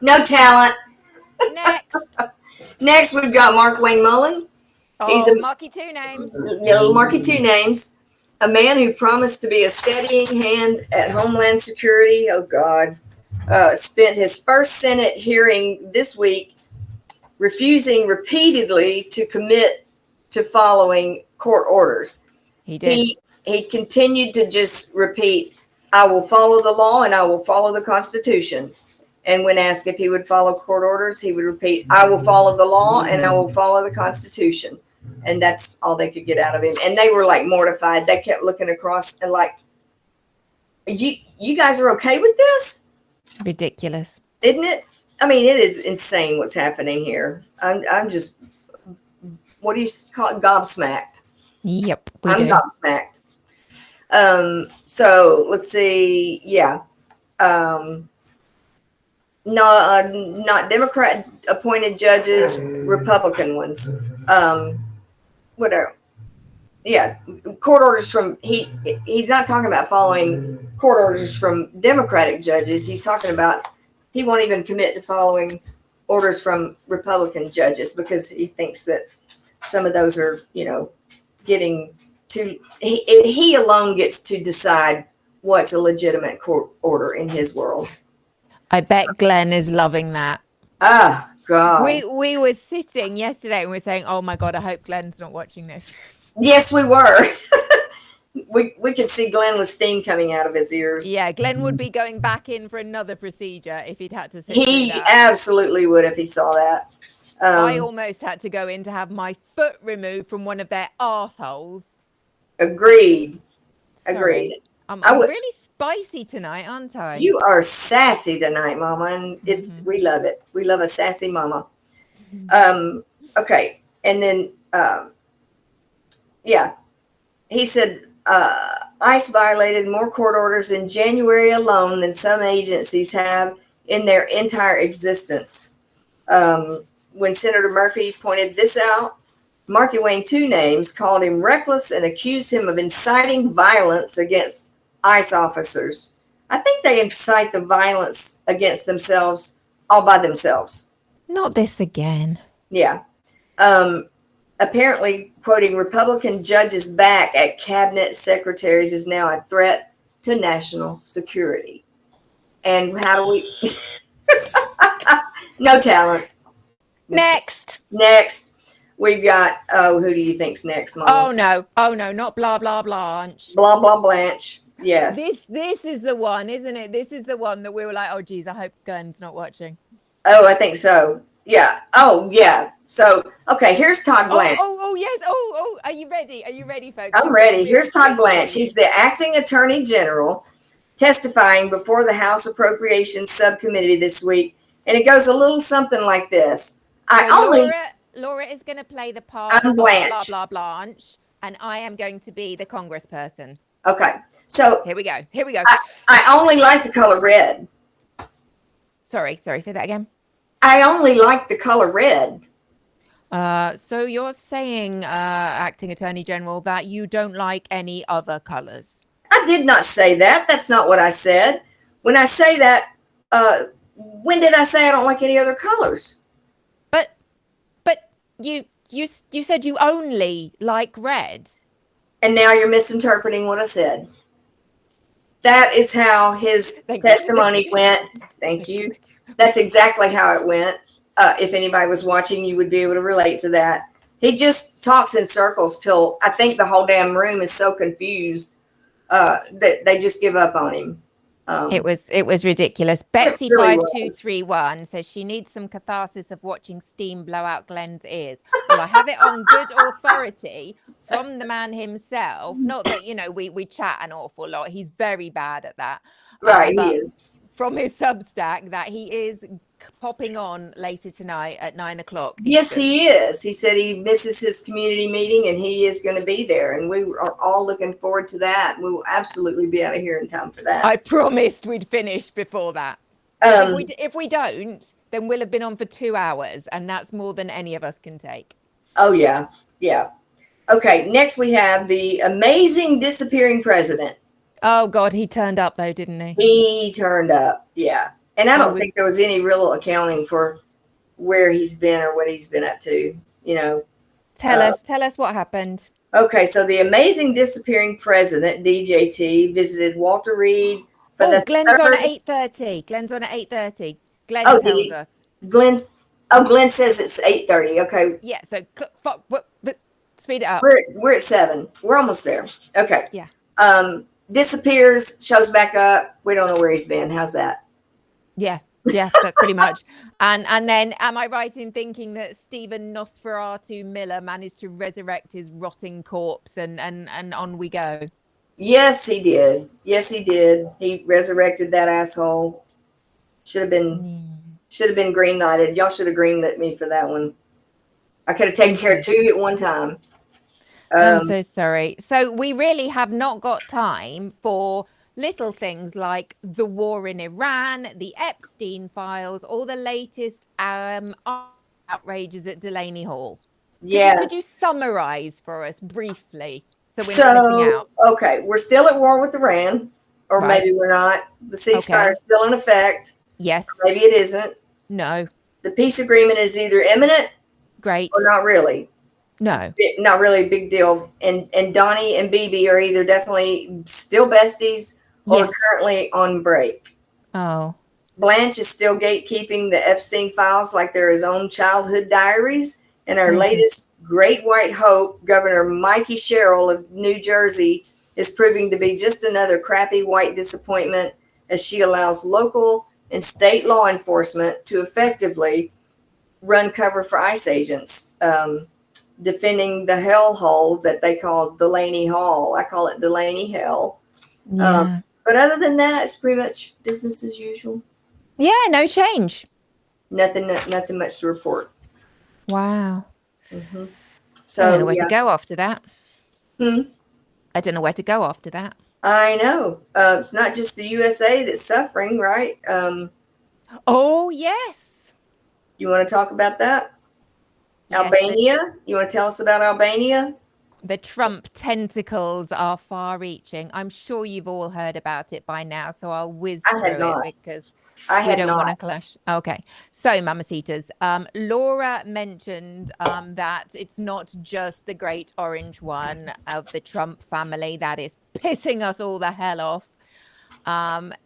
Speaker 2: no talent.
Speaker 1: Next.
Speaker 2: Next, we've got Mark Wayne Mullen.
Speaker 1: He's a Marky Two Names.
Speaker 2: Little Marky Two Names. A man who promised to be a steadying hand at Homeland Security. Oh, God. Spent his first Senate hearing this week refusing repeatedly to commit to following court orders.
Speaker 1: He did.
Speaker 2: He continued to just repeat, I will follow the law and I will follow the Constitution. And when asked if he would follow court orders, he would repeat, I will follow the law and I will follow the Constitution. And that's all they could get out of him. And they were like mortified. They kept looking across and like, you guys are okay with this?
Speaker 1: Ridiculous.
Speaker 2: Isn't it? I mean, it is insane what's happening here. I'm just, what do you call it? Gobsmacked.
Speaker 1: Yep.
Speaker 2: I'm gobsmacked. So let's see. Yeah. No, not Democrat appointed judges, Republican ones. Whatever. Yeah, court orders from he's not talking about following court orders from Democratic judges. He's talking about he won't even commit to following orders from Republican judges because he thinks that some of those are, getting to he alone gets to decide what's a legitimate court order in his world.
Speaker 1: I bet Glenn is loving that.
Speaker 2: Ah, God.
Speaker 1: We were sitting yesterday and we were saying, oh my God, I hope Glenn's not watching this.
Speaker 2: Yes, we were. we could see Glenn with steam coming out of his ears.
Speaker 1: Yeah, Glenn would be going back in for another procedure if he'd had to sit
Speaker 2: He absolutely would if he saw that.
Speaker 1: I almost had to go in to have my foot removed from one of their arseholes.
Speaker 2: Agreed.
Speaker 1: Sorry.
Speaker 2: Agreed.
Speaker 1: I'm really spicy tonight, aren't I?
Speaker 2: You are sassy tonight, Mama, and we love it. We love a sassy Mama. Okay, and then he said ICE violated more court orders in January alone than some agencies have in their entire existence. When Senator Murphy pointed this out, Marky Wayne, two names, called him reckless and accused him of inciting violence against ICE officers. I think they incite the violence against themselves all by themselves.
Speaker 1: Not this again.
Speaker 2: Yeah. Apparently, quoting Republican judges back at cabinet secretaries is now a threat to national security. And how do we? No talent.
Speaker 1: Next.
Speaker 2: We've got, who do you think's next, Mama?
Speaker 1: Oh no, not blah, blah, Blanche.
Speaker 2: Blah, blah, Blanche. Yes.
Speaker 1: This is the one, isn't it? This is the one that we were like, oh, geez, I hope Glenn's not watching.
Speaker 2: Oh, I think so. Yeah. Oh, yeah. So, okay, here's Todd Blanche.
Speaker 1: Oh, yes. Oh, are you ready? Are you ready, folks?
Speaker 2: I'm ready. Here's Todd Blanche. He's the acting attorney general testifying before the House Appropriations Subcommittee this week. And it goes a little something like this.
Speaker 1: Laura is going to play the part of
Speaker 2: Blanche.
Speaker 1: blah, Blanche, and I am going to be the congressperson.
Speaker 2: Okay. So
Speaker 1: here we go.
Speaker 2: I only like the color red.
Speaker 1: Sorry, say that again.
Speaker 2: I only like the color red.
Speaker 1: So you're saying, acting attorney general, that you don't like any other colors?
Speaker 2: I did not say that. That's not what I said. When I say that, when did I say I don't like any other colors?
Speaker 1: But you said you only like red.
Speaker 2: And now you're misinterpreting what I said. That is how his testimony went. Thank you. That's exactly how it went. If anybody was watching, you would be able to relate to that. He just talks in circles till I think the whole damn room is so confused that they just give up on him.
Speaker 1: It was ridiculous. Betsy
Speaker 2: really
Speaker 1: 5231 says she needs some catharsis of watching steam blow out Glenn's ears. Well, I have it on good authority from the man himself. Not that, we chat an awful lot. He's very bad at that.
Speaker 2: Right, he is.
Speaker 1: From his Substack that he is popping on later tonight at 9:00.
Speaker 2: Yes, he is. He said he misses his community meeting and he is going to be there. And we are all looking forward to that. We will absolutely be out of here in time for that.
Speaker 1: I promised we'd finish before that. If we don't, then we'll have been on for 2 hours. And that's more than any of us can take.
Speaker 2: Oh, yeah. Yeah. Okay. Next, we have the amazing disappearing president.
Speaker 1: Oh, God. He turned up, though, didn't he?
Speaker 2: He turned up. Yeah. And I don't think there was any real accounting for where he's been or what he's been up to,
Speaker 1: Tell us what happened.
Speaker 2: Okay, so the amazing disappearing president, DJT, visited Walter Reed for
Speaker 1: Glenn's on at 8:30. Glenn tells us.
Speaker 2: Oh, Glenn says it's 8:30. Okay.
Speaker 1: Yeah, so speed it up.
Speaker 2: We're at 7. We're almost there. Okay.
Speaker 1: Yeah.
Speaker 2: Disappears, shows back up. We don't know where he's been. How's that?
Speaker 1: Yeah, yeah, that's pretty much. And then, am I right in thinking that Stephen Nosferatu Miller managed to resurrect his rotting corpse, and on we go?
Speaker 2: Yes, he did. Yes, he did. He resurrected that asshole. Should have been green lighted. Y'all should have green lit me for that one. I could have taken care of 2 at one time.
Speaker 1: I'm so sorry. So we really have not got time for little things like the war in Iran, the Epstein files, or the latest outrages at Delaney Hall.
Speaker 2: Yeah.
Speaker 1: Could you summarize for us briefly so we're not missing out?
Speaker 2: Okay, we're still at war with Iran, or
Speaker 1: Right.
Speaker 2: maybe we're not. The ceasefire
Speaker 1: Okay.
Speaker 2: is still in effect.
Speaker 1: Yes.
Speaker 2: Or maybe it isn't.
Speaker 1: No.
Speaker 2: The peace agreement is either imminent
Speaker 1: Great.
Speaker 2: or not really.
Speaker 1: No.
Speaker 2: Not really a big deal. And Donnie and BB are either definitely still besties or
Speaker 1: Yes.
Speaker 2: currently on break.
Speaker 1: Oh.
Speaker 2: Blanche is still gatekeeping the Epstein files like they're his own childhood diaries. And our latest great white hope, Governor Mikey Sherrill of New Jersey, is proving to be just another crappy white disappointment as she allows local and state law enforcement to effectively run cover for ICE agents, defending the hellhole that they call Delaney Hall. I call it Delaney Hell.
Speaker 1: Yeah.
Speaker 2: But other than that, it's pretty much business as usual.
Speaker 1: Yeah, no change.
Speaker 2: Nothing much to report.
Speaker 1: Wow.
Speaker 2: So
Speaker 1: I don't know where to go after that.
Speaker 2: I
Speaker 1: don't know where to go after that.
Speaker 2: I know. It's not just the USA that's suffering, right?
Speaker 1: Oh, yes.
Speaker 2: You want to talk about that? Yes, Albania? You want to tell us about Albania?
Speaker 1: The Trump tentacles are far-reaching. I'm sure you've all heard about it by now, so I'll whiz through it because we don't want to clash. Okay. So, Mamacitas, Laura mentioned that it's not just the great orange one of the Trump family that is pissing us all the hell off.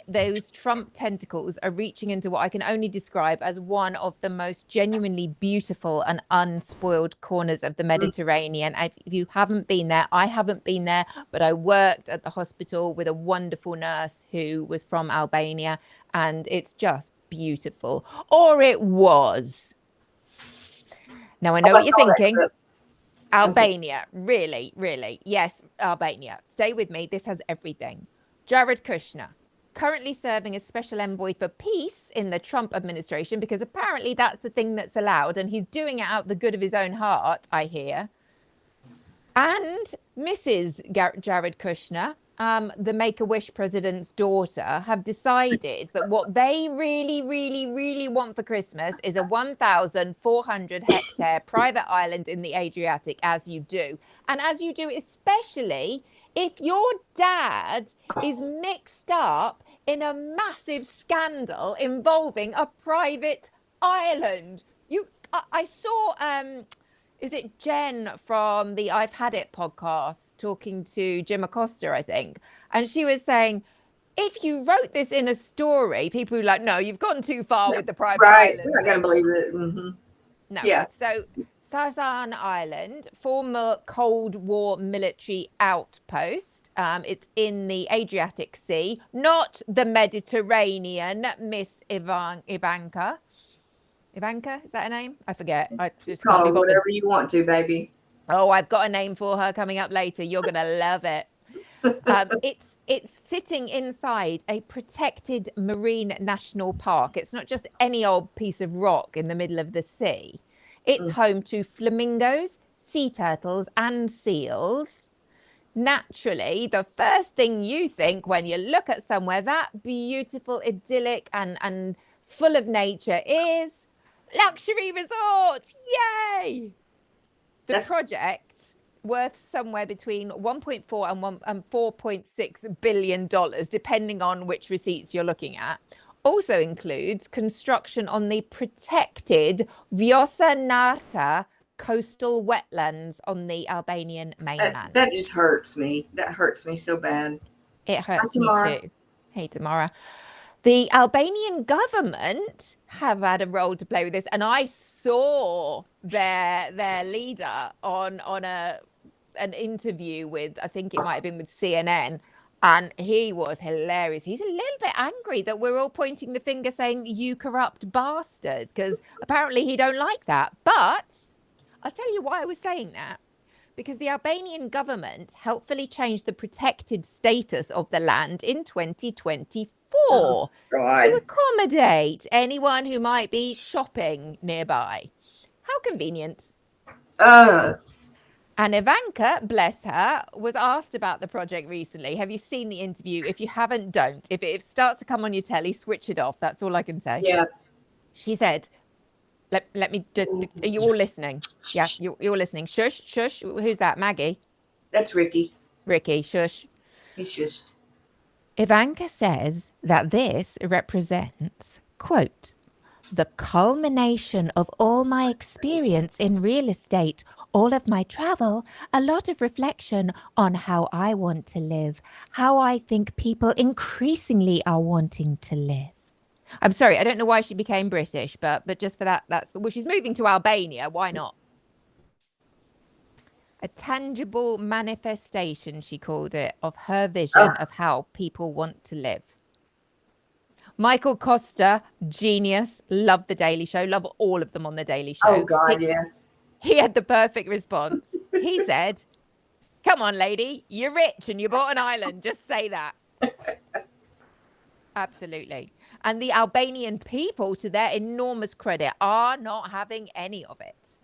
Speaker 1: Those Trump tentacles are reaching into what I can only describe as one of the most genuinely beautiful and unspoiled corners of the Mediterranean. If you haven't been there, I haven't been there, but I worked at the hospital with a wonderful nurse who was from Albania, and it's just beautiful. Or it was. Now, I know what you're thinking. Albania, really, really. Yes, Albania. Stay with me. This has everything. Jared Kushner, currently serving as special envoy for peace in the Trump administration, because apparently that's the thing that's allowed, and he's doing it out the good of his own heart, I hear. And Mrs. Jared Kushner, the Make-A-Wish president's daughter, have decided that what they really, really, really want for Christmas is a 1,400 hectare private island in the Adriatic, as you do. And as you do, especially if your dad is mixed up in a massive scandal involving a private island. I saw, is it Jen from the I've Had It podcast talking to Jim Acosta, I think. And she was saying, if you wrote this in a story, people were like, no, you've gone too far with the private island.
Speaker 2: Right, we're not going to believe it.
Speaker 1: No. Yeah. So Sazan Island, former Cold War military outpost. It's in the Adriatic Sea, not the Mediterranean, Miss Ivanka. Ivanka, is that her name? I forget. I just
Speaker 2: call her whatever you want to, baby.
Speaker 1: Oh, I've got a name for her coming up later. You're going to love it. It's sitting inside a protected marine national park. It's not just any old piece of rock in the middle of the sea. It's home to flamingos, sea turtles, and seals. Naturally, the first thing you think when you look at somewhere that beautiful, idyllic, and full of nature is luxury resort. Yay! The project, worth somewhere between 1.4 and $4.6 billion, depending on which receipts you're looking at, also includes construction on the protected Vjosa Narta coastal wetlands on the Albanian mainland.
Speaker 2: That just hurts me. That hurts me so bad.
Speaker 1: It hurts me too. Hey, Tamara. The Albanian government have had a role to play with this, and I saw their leader on an interview with, I think it might have been with CNN, and he was hilarious. He's a little bit angry that we're all pointing the finger saying, you corrupt bastard, because apparently he don't like that. But I'll tell you why I was saying that. Because the Albanian government helpfully changed the protected status of the land in 2024 to accommodate anyone who might be shopping nearby. How convenient. And Ivanka, bless her, was asked about the project recently. Have you seen the interview? If you haven't, don't. If it starts to come on your telly, switch it off. That's all I can say.
Speaker 2: Yeah.
Speaker 1: She said, let me just, are you all listening? Yeah, you're listening. Shush, shush. Who's that? Maggie?
Speaker 2: That's Ricky.
Speaker 1: Ricky, shush.
Speaker 2: He's just.
Speaker 1: Ivanka says that this represents, quote, the culmination of all my experience in real estate, all of my travel, a lot of reflection on how I want to live, how I think people increasingly are wanting to live. I'm sorry, I don't know why she became British, but just for that, well, she's moving to Albania. Why not? A tangible manifestation, she called it, of her vision of how people want to live. Michael Costa, genius, love The Daily Show, love all of them on The Daily Show.
Speaker 2: Oh, God, yes.
Speaker 1: He had the perfect response. He said, come on, lady, you're rich and you bought an island. Just say that. Absolutely. And the Albanian people, to their enormous credit, are not having any of it.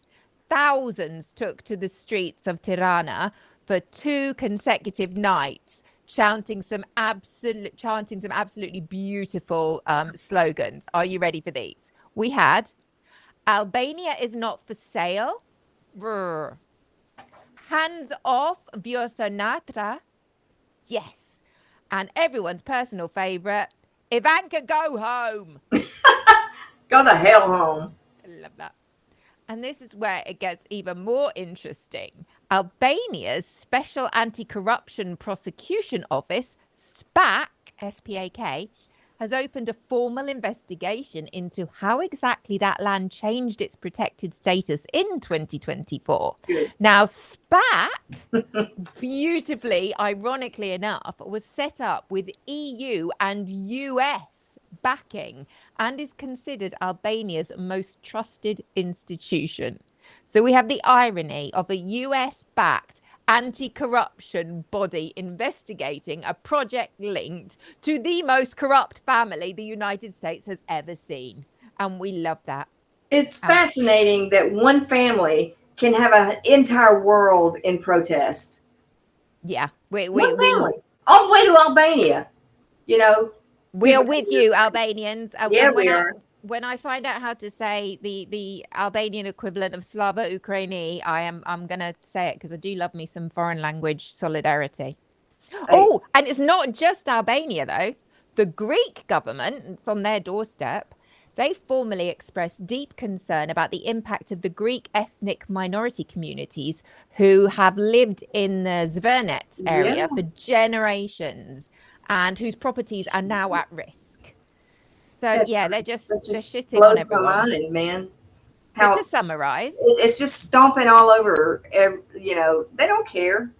Speaker 1: Thousands took to the streets of Tirana for 2 consecutive nights, chanting some absolutely beautiful slogans. Are you ready for these? We had, Albania is not for sale. Brr. Hands off Vjosanatra. Yes. And everyone's personal favorite, Ivanka, go home.
Speaker 2: Go the hell home.
Speaker 1: I love that. And this is where it gets even more interesting. Albania's Special Anti-Corruption Prosecution Office, SPAC, S-P-A-K, has opened a formal investigation into how exactly that land changed its protected status in 2024.
Speaker 2: Good.
Speaker 1: Now, SPAC, beautifully, ironically enough, was set up with EU and US backing and is considered Albania's most trusted institution. So we have the irony of a US-backed anti-corruption body investigating a project linked to the most corrupt family the United States has ever seen. And we love that.
Speaker 2: It's fascinating that one family can have an entire world in protest.
Speaker 1: Yeah.
Speaker 2: One family, all the way to Albania. You know,
Speaker 1: we are with you, Albanians.
Speaker 2: Yeah, we are.
Speaker 1: When I find out how to say the Albanian equivalent of Slava Ukraini, I'm gonna say it because I do love me some foreign language solidarity. Oh, and it's not just Albania though. The Greek government, it's on their doorstep. They formally expressed deep concern about the impact of the Greek ethnic minority communities who have lived in the Zvernets area for generations and whose properties are now at risk. So they're just shitting on everyone.
Speaker 2: My mind, man.
Speaker 1: To summarize,
Speaker 2: it's just stomping all over. You know, they don't care.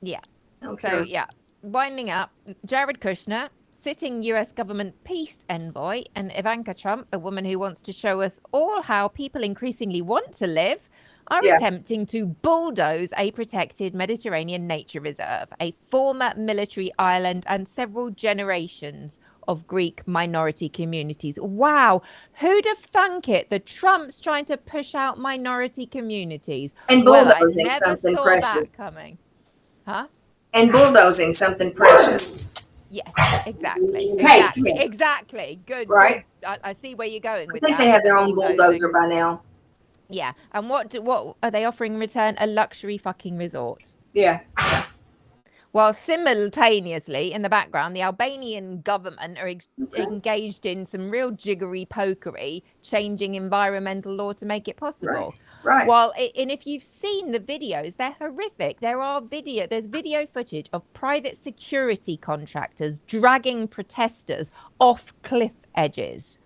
Speaker 1: Yeah.
Speaker 2: Okay.
Speaker 1: So winding up, Jared Kushner, sitting US government peace envoy, and Ivanka Trump, the woman who wants to show us all how people increasingly want to live, are attempting to bulldoze a protected Mediterranean nature reserve, a former military island, and several generations of Greek minority communities. Wow, who'd have thunk it that Trump's trying to push out minority communities?
Speaker 2: And bulldozing something precious.
Speaker 1: That coming. Huh?
Speaker 2: And bulldozing something precious.
Speaker 1: Yes, exactly. Exactly. Good.
Speaker 2: Right?
Speaker 1: Good. I see where you're going with
Speaker 2: that. I think
Speaker 1: that.
Speaker 2: they have their own bulldozer by now.
Speaker 1: Yeah. And what are they offering in return? A luxury fucking resort.
Speaker 2: Yeah.
Speaker 1: While simultaneously, in the background, the Albanian government are engaged in some real jiggery pokery, changing environmental law to make it possible.
Speaker 2: Right.
Speaker 1: And if you've seen the videos, they're horrific. There's video footage of private security contractors dragging protesters off cliff edges.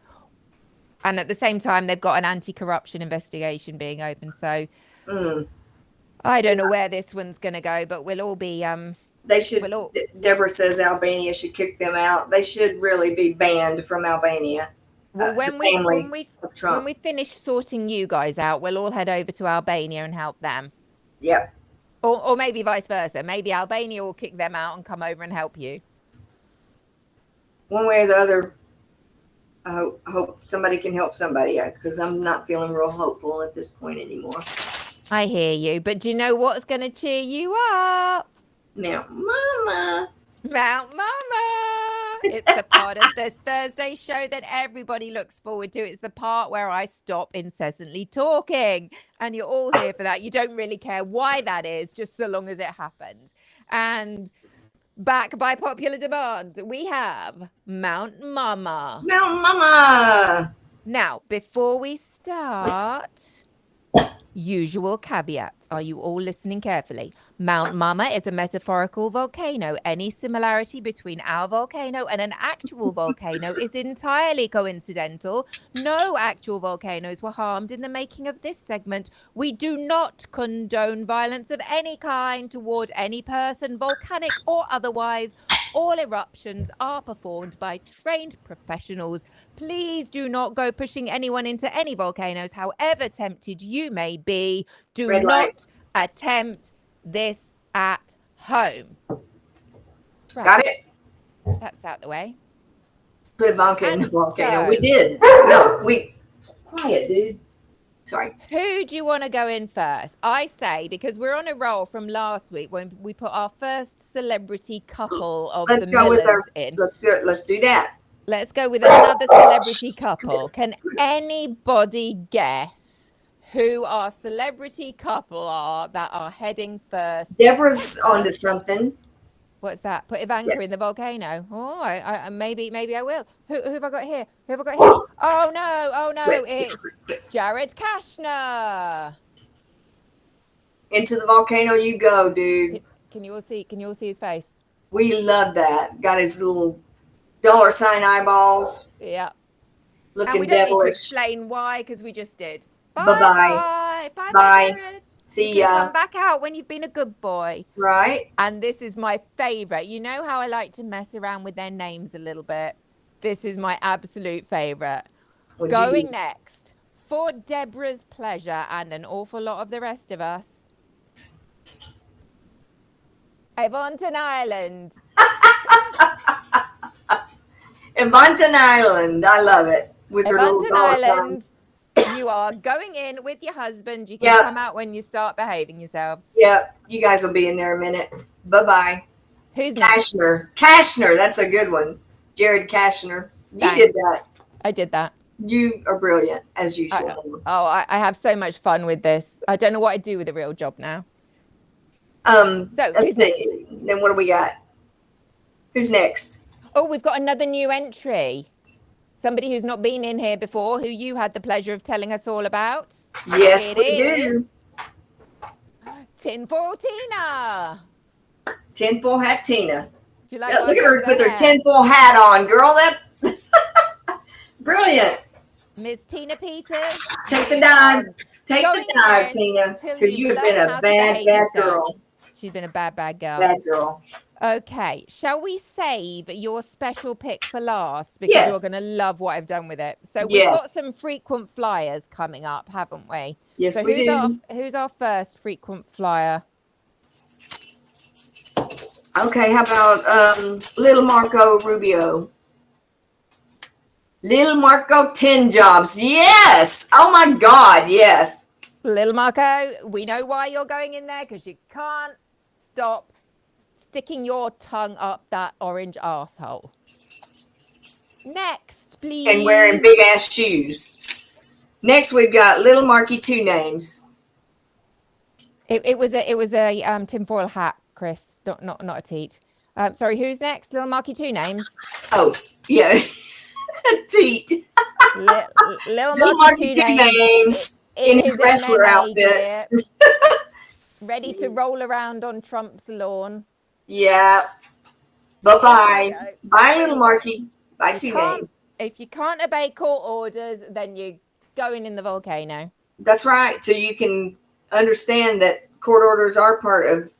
Speaker 1: And at the same time, they've got an anti-corruption investigation being opened. So I don't know where this one's going to go, but we'll all be...
Speaker 2: They should. Deborah says Albania should kick them out. They should really be banned from Albania.
Speaker 1: Well, when we finish sorting you guys out, we'll all head over to Albania and help them.
Speaker 2: Yep.
Speaker 1: Or maybe vice versa. Maybe Albania will kick them out and come over and help you.
Speaker 2: One way or the other. I hope somebody can help somebody, because I'm not feeling real hopeful at this point anymore.
Speaker 1: I hear you, but do you know what's going to cheer you up?
Speaker 2: Mount Mama.
Speaker 1: Mount Mama. It's the part of this Thursday show that everybody looks forward to. It's the part where I stop incessantly talking. And you're all here for that. You don't really care why that is, just so long as it happens. And back by popular demand, we have Mount Mama.
Speaker 2: Mount Mama.
Speaker 1: Now, before we start... Usual caveats. Are you all listening carefully? Mount Mama is a metaphorical volcano. Any similarity between our volcano and an actual volcano is entirely coincidental. No actual volcanoes were harmed in the making of this segment. We do not condone violence of any kind toward any person, volcanic or otherwise. All eruptions are performed by trained professionals. Please do not go pushing anyone into any volcanoes, however tempted you may be. Do not attempt this at home. Right.
Speaker 2: Got it?
Speaker 1: That's out the way.
Speaker 2: Put Ivanka in the volcano. We did. No, quiet, dude. Sorry.
Speaker 1: Who do you want to go in first? I say, because we're on a roll from last week when we put our first celebrity couple of the Millers in.
Speaker 2: Let's do that.
Speaker 1: Let's go with another celebrity couple. Can anybody guess who our celebrity couple are that are heading first?
Speaker 2: Deborah's onto something.
Speaker 1: What's that? Put Ivanka in the volcano. Oh, I maybe I will. Who have I got here? Oh no! It's Jared Kushner.
Speaker 2: Into the volcano you go, dude.
Speaker 1: Can you all see his face?
Speaker 2: We love that. Got his little $sign eyeballs.
Speaker 1: Yeah.
Speaker 2: Looking
Speaker 1: and we don't
Speaker 2: devilish.
Speaker 1: need to explain why, because we just did.
Speaker 2: Bye.
Speaker 1: Jared.
Speaker 2: See ya.
Speaker 1: Come back out when you've been a good boy.
Speaker 2: Right.
Speaker 1: And this is my favorite. You know how I like to mess around with their names a little bit. This is my absolute favorite. Going next, for Deborah's pleasure and an awful lot of the rest of us, Avonton Island.
Speaker 2: Avonton Island. I love it. With her little $sign.
Speaker 1: You are going in with your husband. You can come out when you start behaving yourselves.
Speaker 2: Yep. You guys will be in there a minute. Bye-bye.
Speaker 1: Who's next?
Speaker 2: Kushner. That's a good one. Jared Kushner. You did that.
Speaker 1: I did that.
Speaker 2: You are brilliant, as usual.
Speaker 1: I have so much fun with this. I don't know what I do with a real job now.
Speaker 2: So let's see. Then what do we got? Who's next?
Speaker 1: Oh, we've got another new entry. Somebody who's not been in here before, who you had the pleasure of telling us all about.
Speaker 2: Yes, we do.
Speaker 1: Tinfoil Tina.
Speaker 2: Tinfoil hat Tina.
Speaker 1: Do you like
Speaker 2: look at her with her tinfoil hat on, girl. That's brilliant.
Speaker 1: Miss Tina Peters.
Speaker 2: Take the dive. Take the dive, Tina. Because you've been a bad girl.
Speaker 1: She's been a bad girl.
Speaker 2: Bad girl.
Speaker 1: Okay, shall we save your special pick for last? Because you're going to love what I've done with it. So we've got some frequent flyers coming up, haven't we?
Speaker 2: Yes, so we do.
Speaker 1: Who's our first frequent flyer?
Speaker 2: Okay, how about little Marco Rubio? Little Marco 10 jobs. Yes. Oh, my God, yes.
Speaker 1: Little Marco, we know why you're going in there, because you can't stop sticking your tongue up that orange arsehole. Next, please.
Speaker 2: And wearing big ass shoes. Next, we've got little Marky 2 names.
Speaker 1: It was a tinfoil hat Chris. Not a teat. Sorry, who's next? Little Marky, 2 names.
Speaker 2: Oh, yeah. Teat.
Speaker 1: Little Marky, 2
Speaker 2: names in his wrestler
Speaker 1: MMA
Speaker 2: outfit.
Speaker 1: gear, ready to roll around on Trump's lawn.
Speaker 2: Yeah. Bye-bye. Bye, little Marky. Bye, 2 names.
Speaker 1: If you can't obey court orders, then you're going in the volcano.
Speaker 2: That's right. So you can understand that court orders are part of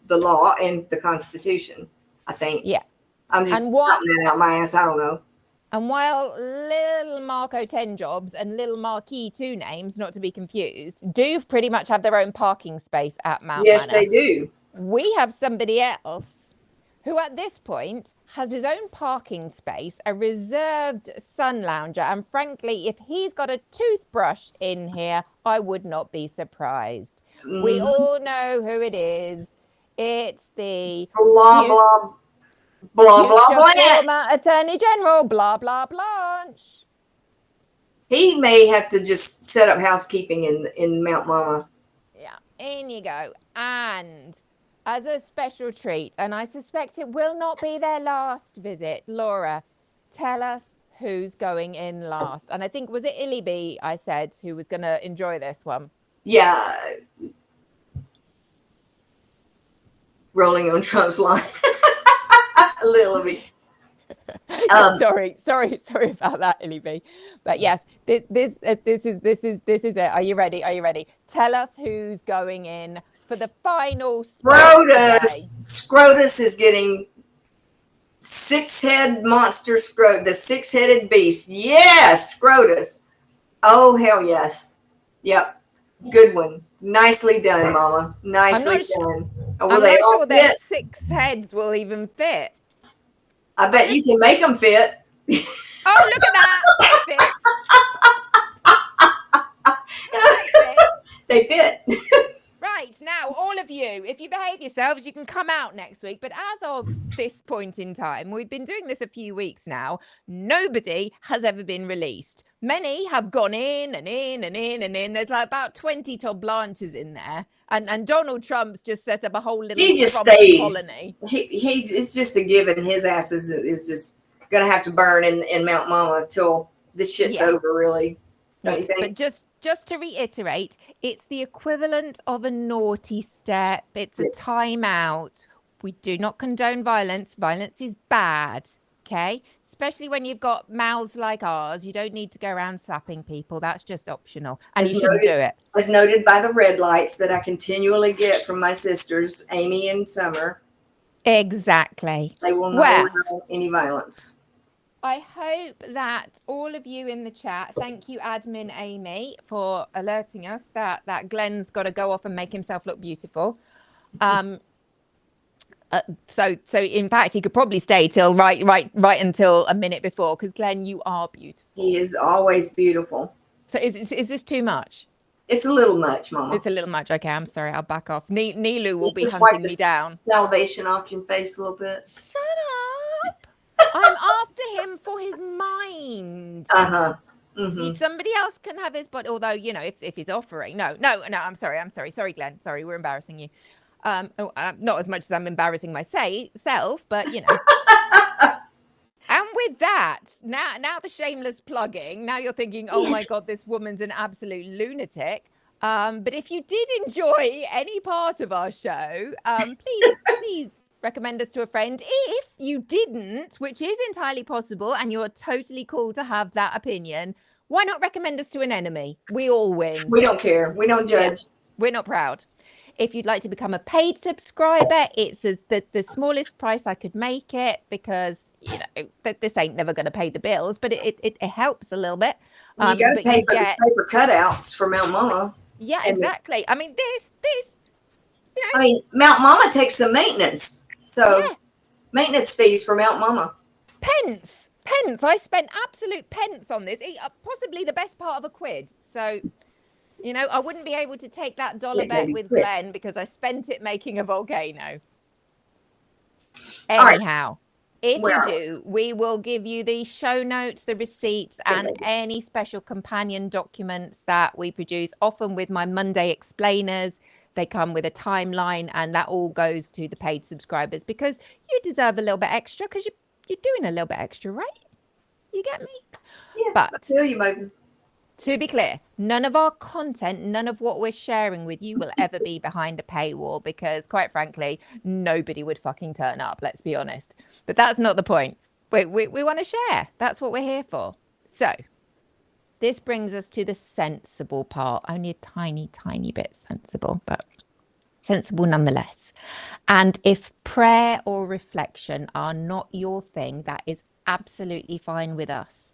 Speaker 2: the law and the Constitution, I think.
Speaker 1: Yeah.
Speaker 2: I'm just popping that out my ass. I don't know.
Speaker 1: And while Little Marco 10 Jobs and Little Marquis 2 names, not to be confused, do pretty much have their own parking space at Mount
Speaker 2: Yes,
Speaker 1: Manor,
Speaker 2: they do.
Speaker 1: we have somebody else who at this point has his own parking space, a reserved sun lounger. And frankly, if he's got a toothbrush in here, I would not be surprised. We all know who it is. It's the
Speaker 2: blah, blah, blah, blah, Blanche.
Speaker 1: Former Attorney General, blah, blah, Blanche.
Speaker 2: He may have to just set up housekeeping in Mount Mama.
Speaker 1: Yeah, in you go. And as a special treat, and I suspect it will not be their last visit, Laura, tell us who's going in last. And I think, was it Illyby, I said, who was going to enjoy this one?
Speaker 2: Yeah. Rolling on Trump's line. A little bit.
Speaker 1: Sorry about that, Illyby. But yes, this is it. Are you ready? Tell us who's going in for the final
Speaker 2: Scrotus. Scrotus is getting 6-head monster Scrotus, the 6-headed beast. Yes, Scrotus. Oh, hell yes. Yep. Good one. Nicely done, Mama. Nicely done.
Speaker 1: I'm not sure that 6 heads will even fit.
Speaker 2: I bet you can make them fit.
Speaker 1: Oh, look at that.
Speaker 2: They fit.
Speaker 1: Right, now, all of you, if you behave yourselves, you can come out next week. But as of this point in time, we've been doing this a few weeks now. Nobody has ever been released. Many have gone in and in and in and in. There's like about 20 Todd Blanches in there. And Donald Trump's just set up a whole little colony.
Speaker 2: It's just a given. His ass is just going to have to burn in Mount Mama till this shit's over, really. Don't you think?
Speaker 1: But just to reiterate, it's the equivalent of a naughty step. It's a timeout. We do not condone violence. Violence is bad, okay? Especially when you've got mouths like ours. You don't need to go around slapping people. That's just optional. And you shouldn't do it.
Speaker 2: As noted by the red lights that I continually get from my sisters, Amy and Summer.
Speaker 1: Exactly.
Speaker 2: They will not allow any violence.
Speaker 1: I hope that all of you in the chat, thank you, Admin Amy, for alerting us that Glenn's got to go off and make himself look beautiful. So in fact, he could probably stay till right until a minute before, because Glenn, you are beautiful.
Speaker 2: He is always beautiful.
Speaker 1: So is this too much?
Speaker 2: It's a little much, Mama.
Speaker 1: It's a little much. Okay, I'm sorry. I'll back off. Nilu will be hunting me down.
Speaker 2: Salvation off your face a little bit.
Speaker 1: Shut up. I'm after him for his mind.
Speaker 2: Mm-hmm.
Speaker 1: Somebody else can have his body. Although, you know, if he's offering. No. I'm sorry. Sorry, Glenn. Sorry, we're embarrassing you. Not as much as I'm embarrassing myself, but you know. And with that, now the shameless plugging. Now you're thinking, oh my God, this woman's an absolute lunatic. But if you did enjoy any part of our show, please recommend us to a friend. If you didn't, which is entirely possible, and you're totally cool to have that opinion, why not recommend us to an enemy? We all win.
Speaker 2: We don't care. We don't judge.
Speaker 1: Yeah, we're not proud. If you'd like to become a paid subscriber, it's the smallest price I could make it, because you know this ain't never going to pay the bills, but it helps a little bit.
Speaker 2: You got to pay for the paper cutouts for Mount Mama.
Speaker 1: Yeah, exactly. I mean, this. You know,
Speaker 2: I mean, Mount Mama takes some maintenance, so maintenance fees for Mount Mama.
Speaker 1: Pence. I spent absolute pence on this. Possibly the best part of a quid. So. You know, I wouldn't be able to take that dollar bet with Glenn because I spent it making a volcano. Anyhow, if you do, we will give you the show notes, the receipts, and any special companion documents that we produce, often with my Monday explainers They come with a timeline, and that all goes to the paid subscribers because you deserve a little bit extra because you're doing a little bit extra, right? You get me?
Speaker 2: Yeah,
Speaker 1: but
Speaker 2: I feel you, Megan.
Speaker 1: To be clear, none of our content, none of what we're sharing with you will ever be behind a paywall because, quite frankly, nobody would fucking turn up, let's be honest. But that's not the point. We want to share. That's what we're here for. So this brings us to the sensible part. Only a tiny, tiny bit sensible, but sensible nonetheless. And if prayer or reflection are not your thing, that is absolutely fine with us.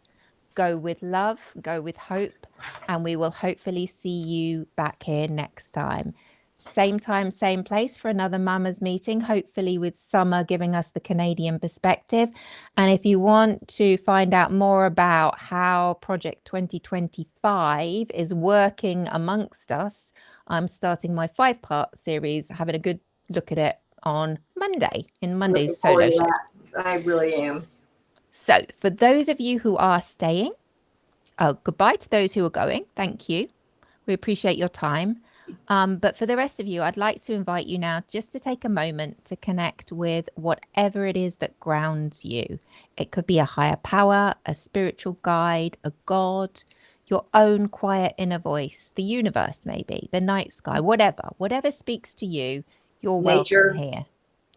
Speaker 1: Go with love, go with hope, and we will hopefully see you back here next time. Same time, same place for another Mama's meeting, hopefully with Summer giving us the Canadian perspective. And if you want to find out more about how Project 2025 is working amongst us, I'm starting my 5-part series, having a good look at it on Monday, in Monday's solo show.
Speaker 2: I really am.
Speaker 1: So for those of you who are staying, goodbye to those who are going. Thank you. We appreciate your time. But for the rest of you, I'd like to invite you now just to take a moment to connect with whatever it is that grounds you. It could be a higher power, a spiritual guide, a God, your own quiet inner voice, the universe maybe, the night sky, whatever speaks to you, you're welcome here.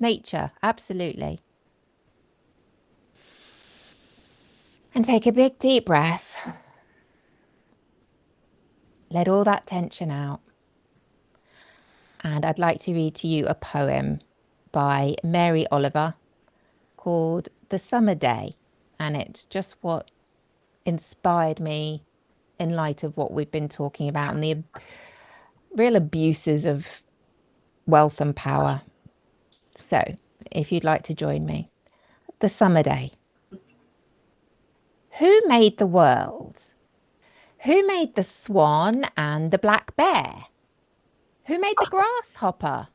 Speaker 1: Nature, absolutely. And take a big deep breath. Let all that tension out. And I'd like to read to you a poem by Mary Oliver called The Summer Day. And it's just what inspired me in light of what we've been talking about and the real abuses of wealth and power. So if you'd like to join me. The Summer Day. Who made the world? Who made the swan and the black bear? Who made the grasshopper?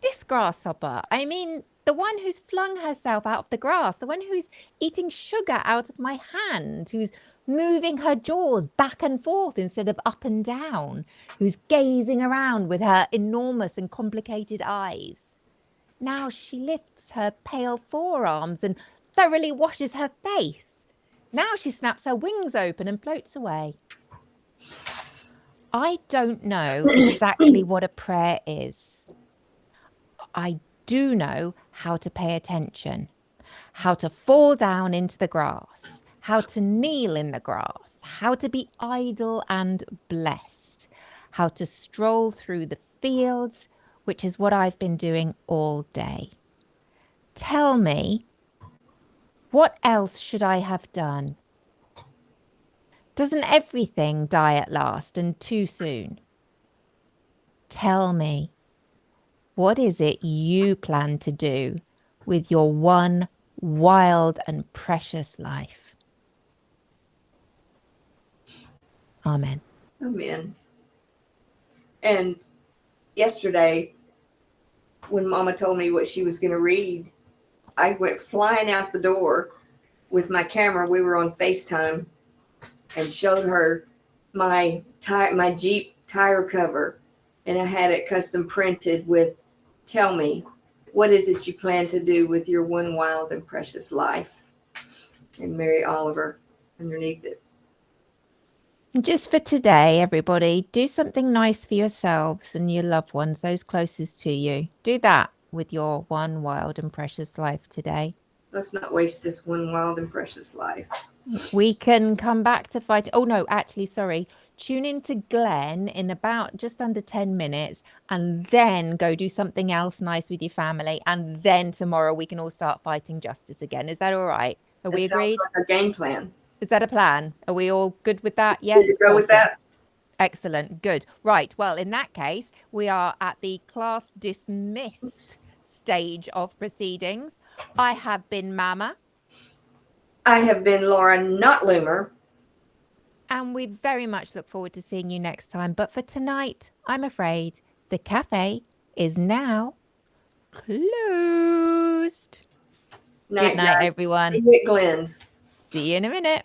Speaker 1: This grasshopper. I mean, the one who's flung herself out of the grass, the one who's eating sugar out of my hand, who's moving her jaws back and forth instead of up and down, who's gazing around with her enormous and complicated eyes. Now she lifts her pale forearms and thoroughly washes her face. Now she snaps her wings open and floats away. I don't know exactly what a prayer is. I do know how to pay attention, how to fall down into the grass, how to kneel in the grass, how to be idle and blessed, how to stroll through the fields, which is what I've been doing all day. Tell me, what else should I have done? Doesn't everything die at last and too soon? Tell me, what is it you plan to do with your one wild and precious life? Amen.
Speaker 2: Amen. And yesterday, when Mama told me what she was going to read, I went flying out the door with my camera. We were on FaceTime and showed her my Jeep tire cover. And I had it custom printed with, "Tell me, what is it you plan to do with your one wild and precious life?" And Mary Oliver underneath it.
Speaker 1: Just for today, everybody, do something nice for yourselves and your loved ones, those closest to you. Do that with your one wild and precious life today.
Speaker 2: Let's not waste this one wild and precious life.
Speaker 1: We can come back to fight. Oh, no, actually, sorry. Tune in to Glenn in about just under 10 minutes and then go do something else nice with your family. And then tomorrow we can all start fighting justice again. Is that all right? Are we agreed?
Speaker 2: Sounds like a game plan.
Speaker 1: Is that a plan? Are we all good with that? Yes.
Speaker 2: Good to go with that?
Speaker 1: Excellent. Good. Right. Well, in that case, we are at the class dismissed stage of proceedings. I have been Mama.
Speaker 2: I have been Laura, not Loomer.
Speaker 1: And we very much look forward to seeing you next time. But for tonight, I'm afraid the cafe is now closed.
Speaker 2: Night,
Speaker 1: Good night,
Speaker 2: guys.
Speaker 1: everyone.
Speaker 2: See you at Glenn's.
Speaker 1: See you in a minute.